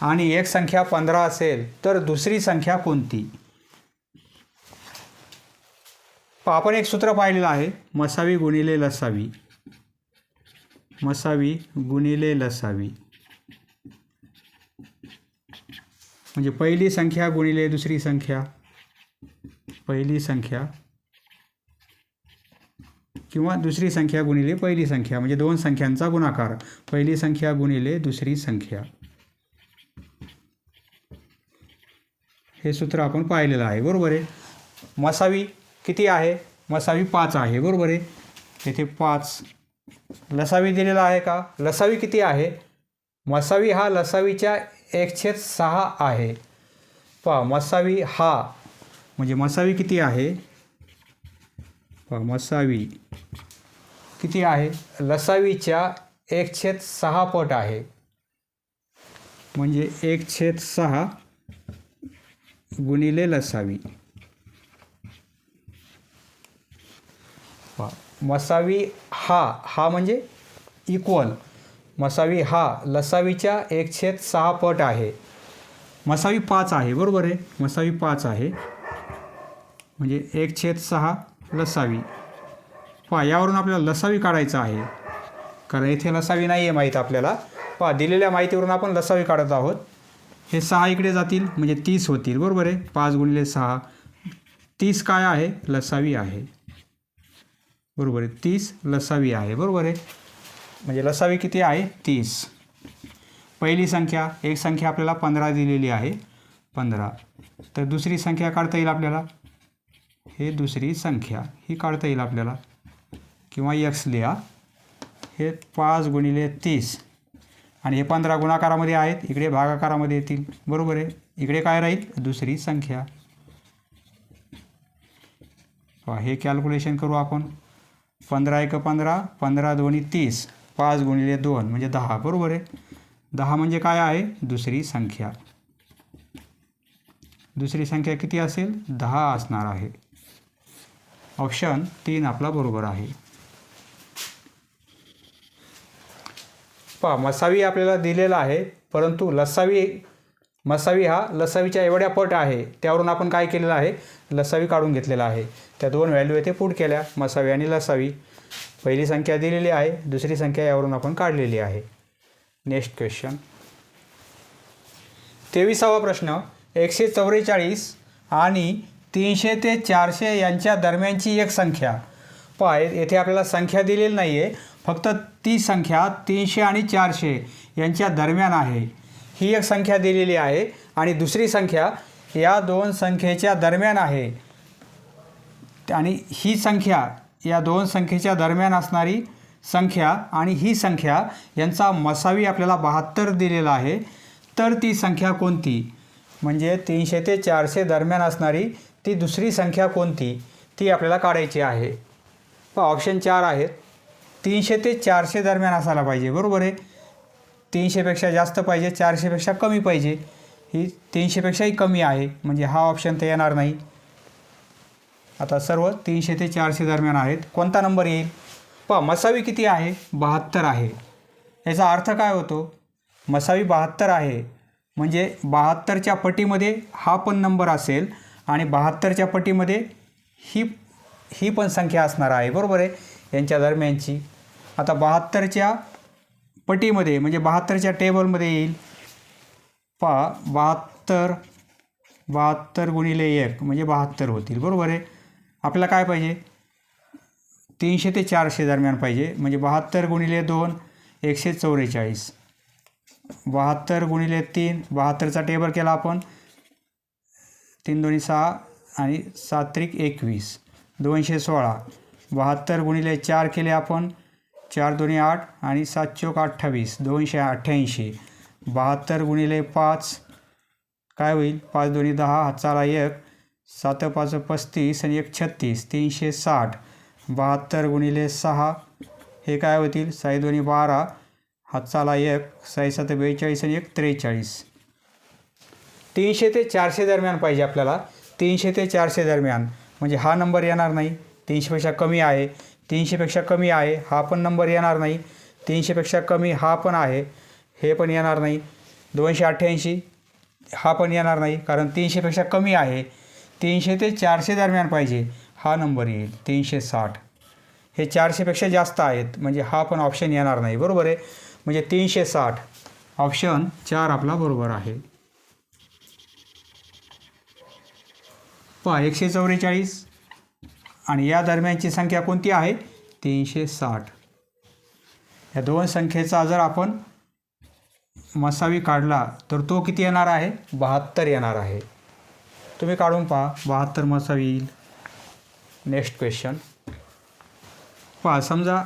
आणि एक संख्या 15 असेल तर दुसरी संख्या कोणती? आपण एक सूत्र पाहिलेलं आहे, मसावी गुणिले लसावी, मसावी गुणिले लसावी म्हणजे पहिली संख्या गुणिले दुसरी संख्या, पहिली संख्या किंवा दुसरी संख्या गुणिले पहिली संख्या म्हणजे 2 संख्यांचा गुणाकार, पहिली संख्या गुणिले दुसरी संख्या. हे सूत्र आपण पाहिलेलं आहे बरोबर आहे. मसावी किती आहे? मसावी 5 आहे बरोबर आहे. येथे 5. लसावी दिलेला आहे का? लसावी किती आहे? मसावी हा लसावीच्या 1/6 आहे. मसावी हा म्हणजे मसावी किती आहे? मसावी किती आहे? लसावीच्या 1/6 पट आहे, म्हणजे 1/6 गुणिले लसावी. मसावी हा म्हणजे इक्वल, मसावी हा लसावीच्या 1/6 पट आहे. मसावी 5 आहे, बरोबर आहे. मसावी 5 आहे म्हणजे 1/6 लसावी. यावरून आपल्याला लसावी काढायचा आहे, कारण इथे लसावी नाही आहे माहीत आपल्याला. दिलेल्या माहितीवरून आपण लसावी काढत आहोत. हे 6 इकडे जातील म्हणजे 30 होतील, बरोबर आहे. 5 गुणिले 6 30 काय आहे? लसावी आहे, बरोबर आहे. 30 लसावी आहे, बरोबर आहे. म्हणजे लसावी किती आहे? 30. पहिली संख्या, एक संख्या आपल्याला 15 दिलेली आहे, 15. तर दुसरी संख्या काढता येईल आपल्याला, हे दुसरी संख्या ही काढता येईल आपल्याला, किंवा x लिहा. हे 5 गुणिले 30 आणि हे 15 गुणाकारामध्ये आहेत, इकडे भागाकारामध्ये येतील, बरोबर आहे. इकडे काय राहील? दुसरी संख्या. हे कॅल्क्युलेशन करू आपण. 15 × 15, 15 2 30, 5 गुणिले 2 म्हणजे 10, बरोबर आहे. 10 म्हणजे काय आहे? दुसरी संख्या. दुसरी संख्या किती असेल? 10 असणार आहे. ऑप्शन 3 आपला बरोबर आहे. मसावी आपल्याला दिलेला आहे, परंतु मसावी हा लसावीच्या एवढ्या पट आहे, त्यावरून आपण काय केलेलं आहे? लसावी काढून घेतलेला आहे. त्या दोन व्हॅल्यू येथे पुट केल्या, मसावी आणि लसावी. पहिली संख्या दिलेली आहे, दुसरी संख्या यावरून आपण काढलेली आहे. नेक्स्ट क्वेश्चन, 23वा प्रश्न. 144 आणि 300 ते 400 यांच्या दरम्यानची एक संख्या. येथे आपल्याला संख्या दिलेली नाही आहे, फक्त ती संख्या 300 आणि 400 यांच्या दरम्यान आहे. ही एक संख्या दिलेली आहे आणि दुसरी संख्या या दोन संख्येच्या दरम्यान आहे. आणि ही संख्या या दोन संख्येच्या दरम्यान असणारी संख्या आणि ही संख्या यांचा मसावी आपल्याला 72 दिलेला आहे. तर ती संख्या कोणती? म्हणजे 300 ते 400 दरम्यान असणारी ती दुसरी संख्या कोणती? ती आपल्याला काढायची आहे. ऑप्शन 4 आहेत. 300 ते 400 दरम्यान असायला पाहिजे, बरोबर आहे. 300पेक्षा जास्त पाहिजे, 400पेक्षा कमी पाहिजे. ही 300पेक्षाही कमी आहे, म्हणजे हा ऑप्शन तर येणार नाही. आता सर्व 300 ते 400 दरम्यान आहेत. कोणता नंबर येईल? मसावी किती आहे? 72 आहे. याचा अर्थ काय होतो? मसावी 72 आहे म्हणजे 72च्या पटीमध्ये हा पण नंबर असेल आणि 72च्या पटीमध्ये ही पण संख्या असणार आहे, बरोबर आहे, यांच्या दरम्यानची. आता 72च्या पटीमध्ये म्हणजे 72च्या टेबलमध्ये येईल. 72 गुणिले 1 म्हणजे 72 होतील, बरोबर आहे. आपल्याला काय पाहिजे? 300 ते 400 दरम्यान पाहिजे, म्हणजे 72 गुणिले 2 144. 72 गुणिले 3, 72चा टेबल केला आपण, 3 2 6 आणि 7 3 21, 216. 72 गुणिले 4 केले आपण, 4 2 8 आणि 7 4 28, 288. 72 गुणिले 5 काय होईल? 5 2 10, हातचाला 1, 7 5 35 आणि 1 36, 360. 72 गुणिले 6 हे काय होतील? 6 2 12, हातचाला 1, 6 7 42 आणि 1 43. 300 ते 400 दरम्यान पाहिजे आपल्याला. 300 ते 400 दरम्यान म्हणजे हा नंबर येणार नाही, 300पेक्षा कमी आहे. 300पेक्षा कमी आहे, हा पण नंबर येणार नाही. 300पेक्षा कमी हा पण आहे, हे पण येणार नाही. 288 हा पण येणार नाही, कारण 300पेक्षा कमी आहे. 300 ते 400 दरम्यान पाहिजे, हा नंबर येईल 360. हे 400पेक्षा जास्त आहेत, म्हणजे हा पण ऑप्शन येणार नाही, बरोबर आहे. म्हणजे 360 ऑप्शन 4 आपला बरोबर आहे. 144 आणि या दरम्यानची संख्या कोणती आहे? 360. या दोन संख्येचा जर आपण मसावी काढला तर तो किती येणार आहे? 72 येणार आहे. तुम्ही काढून पहा, 72 मसावी येईल. नेक्स्ट क्वेश्चन, समजा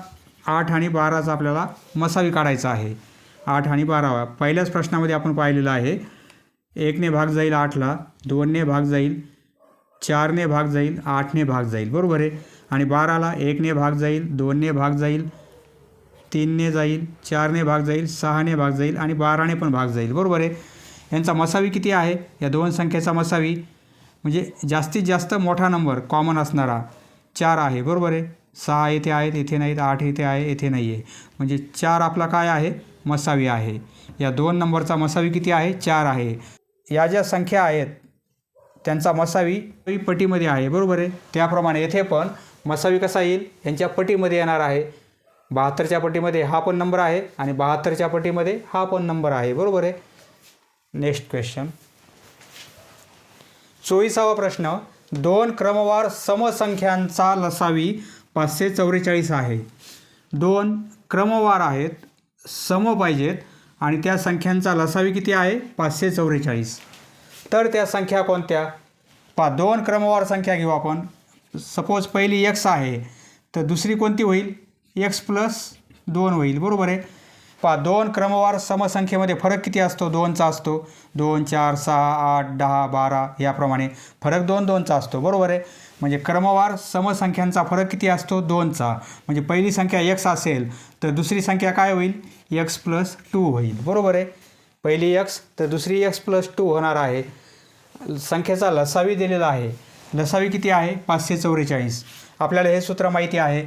8 आणि 12चा आपल्याला मसावी काढायचा आहे. 8 आणि 12 पहिल्याच प्रश्नामध्ये आपण पाहिलेलं आहे. 1ने भाग जाईल 8ला, 2ने भाग जाईल, 4ने भाग जाईल, 8ने भाग जाईल, बरोबर आहे. आणि 12ला 1ने भाग जाईल, 2ने भाग जाईल, 3ने जाईल, 4ने भाग जाईल, 6ने भाग जाईल आणि 12ने पण भाग जाईल, बरोबर आहे. यांचा मसावी किती आहे? या दोन संख्येचा मसावी म्हणजे जास्तीत जास्त मोठा नंबर कॉमन असणारा 4 आहे, बरोबर आहे. 6 येथे आहेत, येथे नाहीत. 8 येथे आहे, येथे नाही आहे. म्हणजे 4 आपला काय आहे? मसावी आहे. या दोन नंबरचा मसावी किती आहे? 4 आहे. या ज्या संख्या आहेत त्यांचा मसावी पटीमध्ये आहे, बरोबर आहे. त्याप्रमाणे येथे पण मसावी कसा येईल? यांच्या पटीमध्ये येणार आहे. 72च्या पटीमध्ये हा पण नंबर आहे आणि 72च्या पटीमध्ये हा पण नंबर आहे, बरोबर आहे. नेक्स्ट क्वेश्चन 24वा प्रश्न. दोन क्रमवार समसंख्यांचा लसावी 544 आहे. दोन क्रमवार आहेत, सम पाहिजेत आणि त्या संख्यांचा लसावी किती आहे? 544. तर त्या संख्या कोणत्या? दोन क्रमवार संख्या घेऊ आपण. सपोज पहिली x आहे तर दुसरी कोणती होईल? x + 2 होईल, बरोबर आहे. दोन क्रमवार समसंख्येमध्ये फरक किती असतो? 2चा असतो. 2, 4, 6, 8, 10, 12 याप्रमाणे फरक 2चा असतो, बरोबर आहे. म्हणजे क्रमवार समसंख्यांचा फरक किती असतो? 2चा. म्हणजे पहिली संख्या x असेल तर दुसरी संख्या काय होईल? x + 2 होईल, बरोबर आहे. पहिली x तर दुसरी x + 2 होणार आहे. संख्येचा लसावी दिलेला आहे. लसावी किती आहे? 544. आपल्याला हे सूत्र माहिती आहे.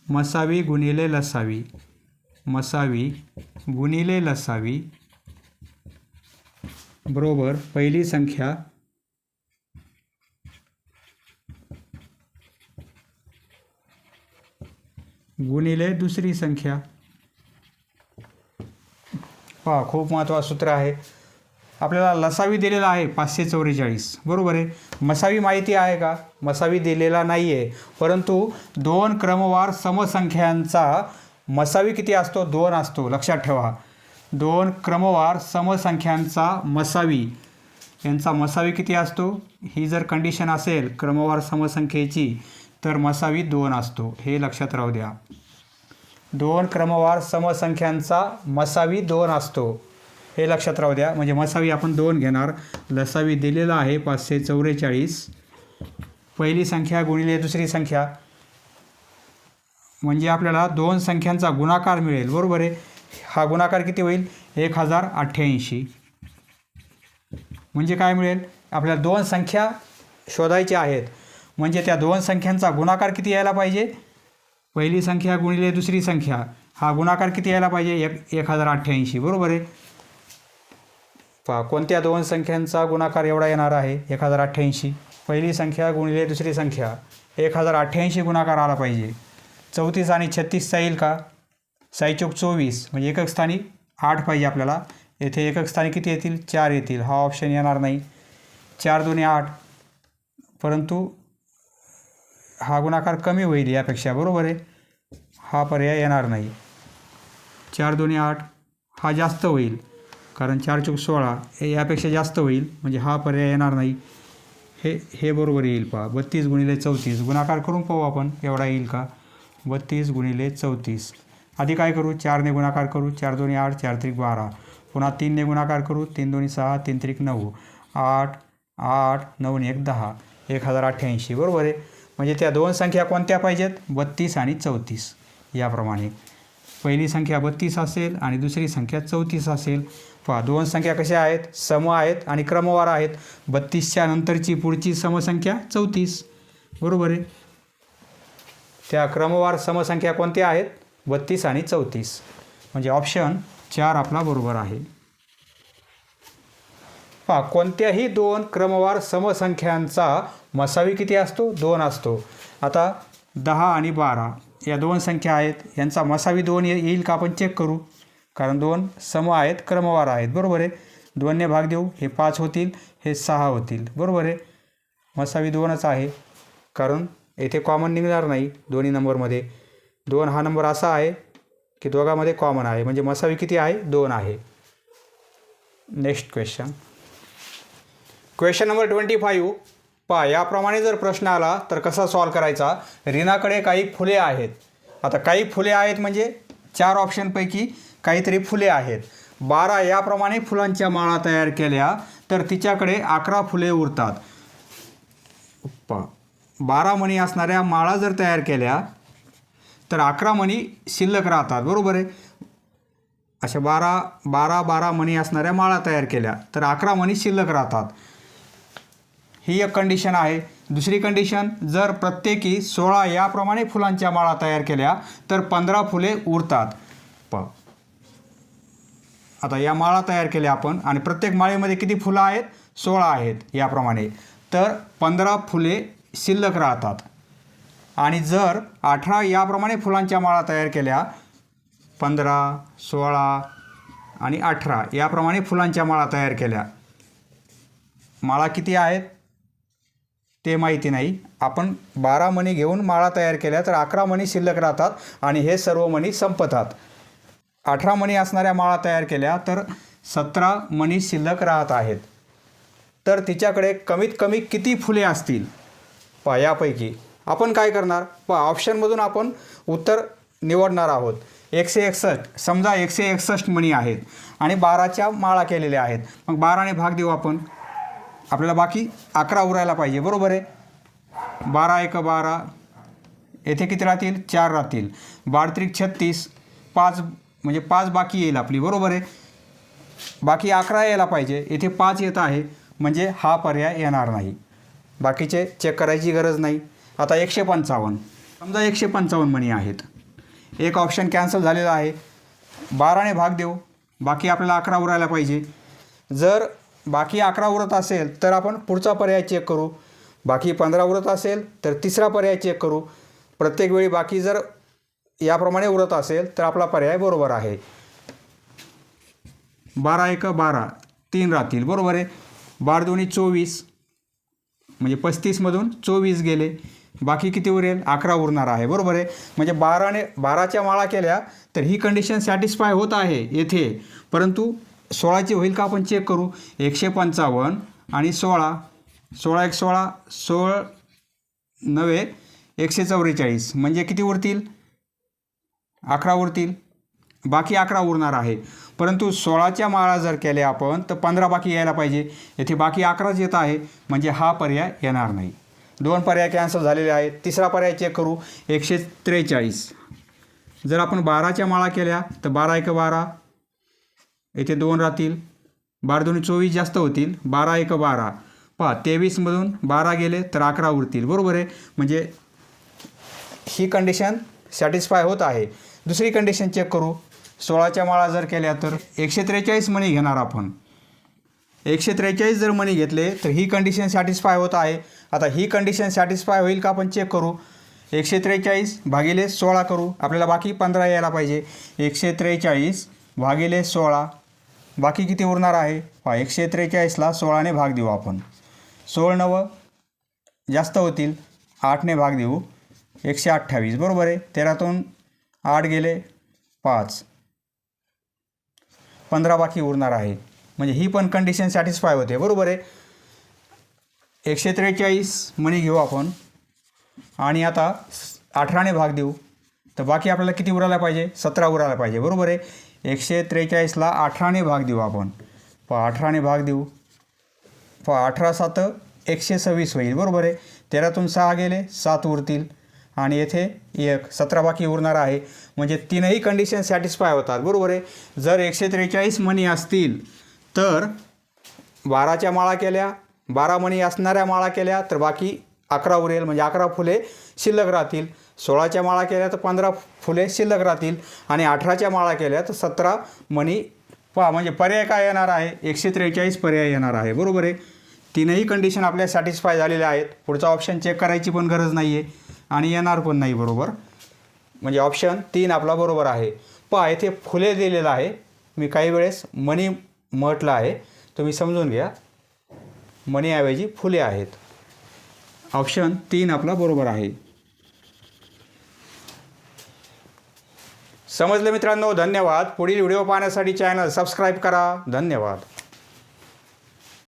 मसावी गुणिले लसावी, मसावी गुणिले लसावी बरोबर पहिली संख्या गुणिले दुसरी संख्या. खूप महत्त्वाचं सूत्र आहे. आपल्याला लसावी दिलेला आहे 544, बरोबर आहे. मसावी माहिती आहे का? मसावी दिलेला नाही आहे, परंतु दोन क्रमवार समसंख्यांचा मसावी किती असतो? 2 असतो, लक्षात ठेवा. दोन क्रमवार समसंख्यांचा मसावी, यांचा मसावी किती असतो? ही जर कंडिशन असेल क्रमवार समसंख्येची तर मसावी 2 असतो, हे लक्षात राहू द्या. दोन क्रमवार समसंख्यांचा मसावी 2 असतो, हे लक्षात राहू द्या. म्हणजे मसावी आपण 2 घेणार. लसावी दिलेला आहे 544. पहिली संख्या गुणिले दुसरी संख्या म्हणजे आपल्याला दोन संख्यांचा गुणाकार मिळेल, बरोबर आहे. हा गुणाकार किती होईल? 1088. म्हणजे काय मिळेल? आपल्याला दोन संख्या शोधायच्या आहेत म्हणजे त्या दोन संख्यांचा गुणाकार किती यायला पाहिजे? पहिली संख्या गुणिले दुसरी संख्या, हा गुणाकार किती यायला पाहिजे? 1088, बरोबर आहे. कोणत्या दोन संख्यांचा गुणाकार एवढा येणार आहे? 1088. पहिली संख्या गुणिले दुसरी संख्या 1088 गुणाकार आला पाहिजे. 34 आणि 36चा येईल का? 6 × 24 म्हणजे एकक स्थानी 8 पाहिजे आपल्याला. येथे एकक स्थानी किती येतील? 4 येतील. हा ऑप्शन येणार नाही. 4 × 2 = 8, परंतु हा गुणाकार कमी होईल यापेक्षा, बरोबर आहे. हा पर्याय येणार नाही. 4 × 2 = 8 हा जास्त होईल कारण 4 × 16 यापेक्षा जास्त होईल, म्हणजे हा पर्याय येणार नाही. हे बरोबर येईल. 32 × 34 गुणाकार करून पाहू आपण एवढा येईल का? 32 × 34. आधी काय करू? 4ने गुणाकार करू. 4 × 2 = 8, 4 × 3 = 12. पुन्हा 3ने गुणाकार करू. 3 × 2 = 6, 3 × 3 = 9, 8, 8, 9 × 1 = 10, 1088, बरोबर आहे. म्हणजे त्या दोन संख्या कोणत्या पाहिजेत? 32 आणि 34 याप्रमाणे. पहिली संख्या 32 असेल आणि दुसरी संख्या 34 असेल. दोन संख्या कशा आहेत? सम आहेत आणि क्रमवार आहेत. 32च्या नंतरची पुढची समसंख्या 34, बरोबर आहे. त्या क्रमवार समसंख्या कोणत्या आहेत? 32 आणि 34. म्हणजे ऑप्शन 4 आपला बरोबर आहे. कोणत्याही दोन क्रमवार समसंख्यांचा मसावी किती असतो? 2 असतो. आता 10 आणि 12 या दोन संख्या आहेत, यांचा मसावी 2 येईल का? आपण चेक करू. कारण 2 सम आहेत, क्रमवार आहेत, बरोबर आहे. 2ने भाग देऊ, हे 5 होतील, हे 6 होतील, बरोबर आहे. मसावी 2च आहे कारण येथे कॉमन निघणार नाही दोन्ही नंबरमध्ये. 2 हा नंबर असा आहे की दोघांमध्ये कॉमन आहे, म्हणजे मसावी किती आहे? 2 आहे. Next question. Question number 25. याप्रमाणे जर प्रश्न आला तर कसा सॉल्व करायचा? रीनाकडे काही फुले आहेत. आता काही फुले आहेत म्हणजे 4 ऑप्शनपैकी काहीतरी फुले आहेत. 12 याप्रमाणे फुलांच्या माळा तयार केल्या तर तिच्याकडे 11 फुले उरतात. 12 मणी असणाऱ्या माळा जर तयार केल्या तर 11 मणी शिल्लक राहतात, बरोबर आहे. अशा 12 मणी असणाऱ्या माळा तयार केल्या तर 11 मणी शिल्लक राहतात. ही एक कंडिशन आहे. दुसरी कंडिशन, जर प्रत्येकी 16 याप्रमाणे फुलांच्या माळा तयार केल्या तर 15 फुले उरतात. आता या माळा तयार केल्या आपण आणि प्रत्येक माळेमध्ये किती फुलं आहेत? 16 आहेत याप्रमाणे, तर 15 फुले शिल्लक राहतात. आणि जर 18 याप्रमाणे फुलांच्या माळा तयार केल्या, 15, 16 आणि 18 याप्रमाणे फुलांच्या माळा तयार केल्या, माळा किती आहेत ते माहिती नाही, आपण 12 मणी घेऊन माळा तयार केल्या तर 11 मणी शिल्लक राहतात आणि हे सर्व मणी संपतात. 18 मणी असणाऱ्या माळा तयार केल्या तर 17 मणी शिल्लक राहत आहेत. तर तिच्याकडे कमीत कमी किती फुले असतील? यापैकी आपण काय करणार? ऑप्शनमधून आपण उत्तर निवडणार आहोत. 161, समजा 161 मणी आहेत आणि 12च्या माळा केलेल्या आहेत. मग 12ने भाग देऊ आपण, आपल्याला बाकी 11 उरायला पाहिजे, बरोबर आहे. 12 एक 12, येथे किती राहतील? 4 राहतील. 12 त्रिक 36, 5 म्हणजे 5 बाकी येईल आपली, बरोबर आहे. बाकी 11 यायला पाहिजे, येथे 5 येत आहे म्हणजे हा पर्याय येणार नाही. बाकीचे चेक करायची गरज नाही. आता 155, समजा 155 मणी आहेत, एक ऑप्शन कॅन्सल झालेला आहे. 12ने भाग देऊ, बाकी आपल्याला 11 उरायला पाहिजे. जर बाकी 11 उरत असेल तर आपण पुढचा पर्याय चेक करू. बाकी 15 उरत असेल तर तिसरा पर्याय चेक करू. प्रत्येक वेळी बाकी जर याप्रमाणे उरत असेल तर आपला पर्याय बरोबर आहे. 12 एक 12, 3 राहतील, बरोबर आहे. 12 दोन्ही 24 म्हणजे 35मधून 24 गेले, बाकी किती उरेल? 11 उरणार आहे, बरोबर आहे. म्हणजे 12च्या माळा केल्या तर ही कंडिशन सॅटिस्फाय होत आहे येथे, परंतु 16ची होईल का आपण चेक करू. 155 आणि 16, 16 एक 16, 16 9 144 म्हणजे किती उरतील? 11 उरतील. बाकी 11 उरणार आहे, परंतु 16च्या माळा जर केल्या आपण तर 15 बाकी यायला पाहिजे. येथे बाकी 11च येत आहे म्हणजे हा पर्याय येणार नाही. 2 पर्याय कॅन्सल झालेले आहेत. तिसरा पर्याय चेक करू. 143, जर आपण 12च्या माळा केल्या तर 12 एक 12, येथे 2 राहतील. 12 दोन्ही 24 जास्त होतील. 12 एक 12, 23मधून 12 गेले तर 11 उरतील, बरोबर आहे. म्हणजे ही कंडिशन सॅटिस्फाय होत आहे. दुसरी कंडिशन चेक करू. 16च्या माळा जर केल्या तर 143 मणी घेणार आपण. 143 जर मणी घेतले तर ही कंडिशन सॅटिस्फाय होत आहे. आता ही कंडिशन सॅटिस्फाय होईल का आपण चेक करू. 143 भागिले 16 करू, आपल्याला बाकी 15 यायला पाहिजे. 143 भागिले 16, बाकी किती उरणार आहे? 143ला 16ने भाग देऊ आपण. 16 9 जास्त होतील, 8ने भाग देऊ. 128, बरोबर आहे. 13तून 8 गेले 5, 15 बाकी उरणार आहे म्हणजे ही पण कंडिशन सॅटिस्फाय होते, बरोबर आहे. 143 मणी घेऊ आपण आणि आता 18ने भाग देऊ तर बाकी आपल्याला किती उरायला पाहिजे? 17 उरायला पाहिजे, बरोबर आहे. 143ला 18ने भाग देऊ आपण. 18ने भाग देऊ. 18 7 126 होईल, बरोबर आहे. 13तून 6 गेले 7 उरतील आणि येथे 1 17 बाकी उरणार आहे म्हणजे तीनही कंडिशन सॅटिस्फाय होतात, बरोबर आहे. जर 143 मणी असतील तर 12च्या माळा केल्या, 12 मणी असणाऱ्या माळा केल्या तर बाकी 11 उरेल म्हणजे 11 फुले शिल्लक राहतील. 16च्या माळा केल्या तर 15 फुले शिल्लक राहतील आणि 18च्या माळा केल्या तर 17 मणी. म्हणजे पर्याय काय येणार आहे? 143 पर्याय येणार आहे, बरोबर आहे. तीनही कंडिशन आपल्या सॅटिस्फाय झालेल्या आहेत. पुढचा ऑप्शन चेक करायची पण गरज नाही आहे आणि येणार पण नाही, बरोबर. म्हणजे ऑप्शन 3 आपला बरोबर आहे. येथे फुले दिलेलं आहे, मी काही वेळेस मणी म्हटलं आहे, तुम्ही समजून घ्या. मणीऐवजी फुले आहेत. ऑप्शन 3 आपला बरोबर आहे. समजले मित्रांनो? धन्यवाद. पुढील व्हिडिओ पाहण्यासाठी चॅनल सबस्क्राईब करा. धन्यवाद.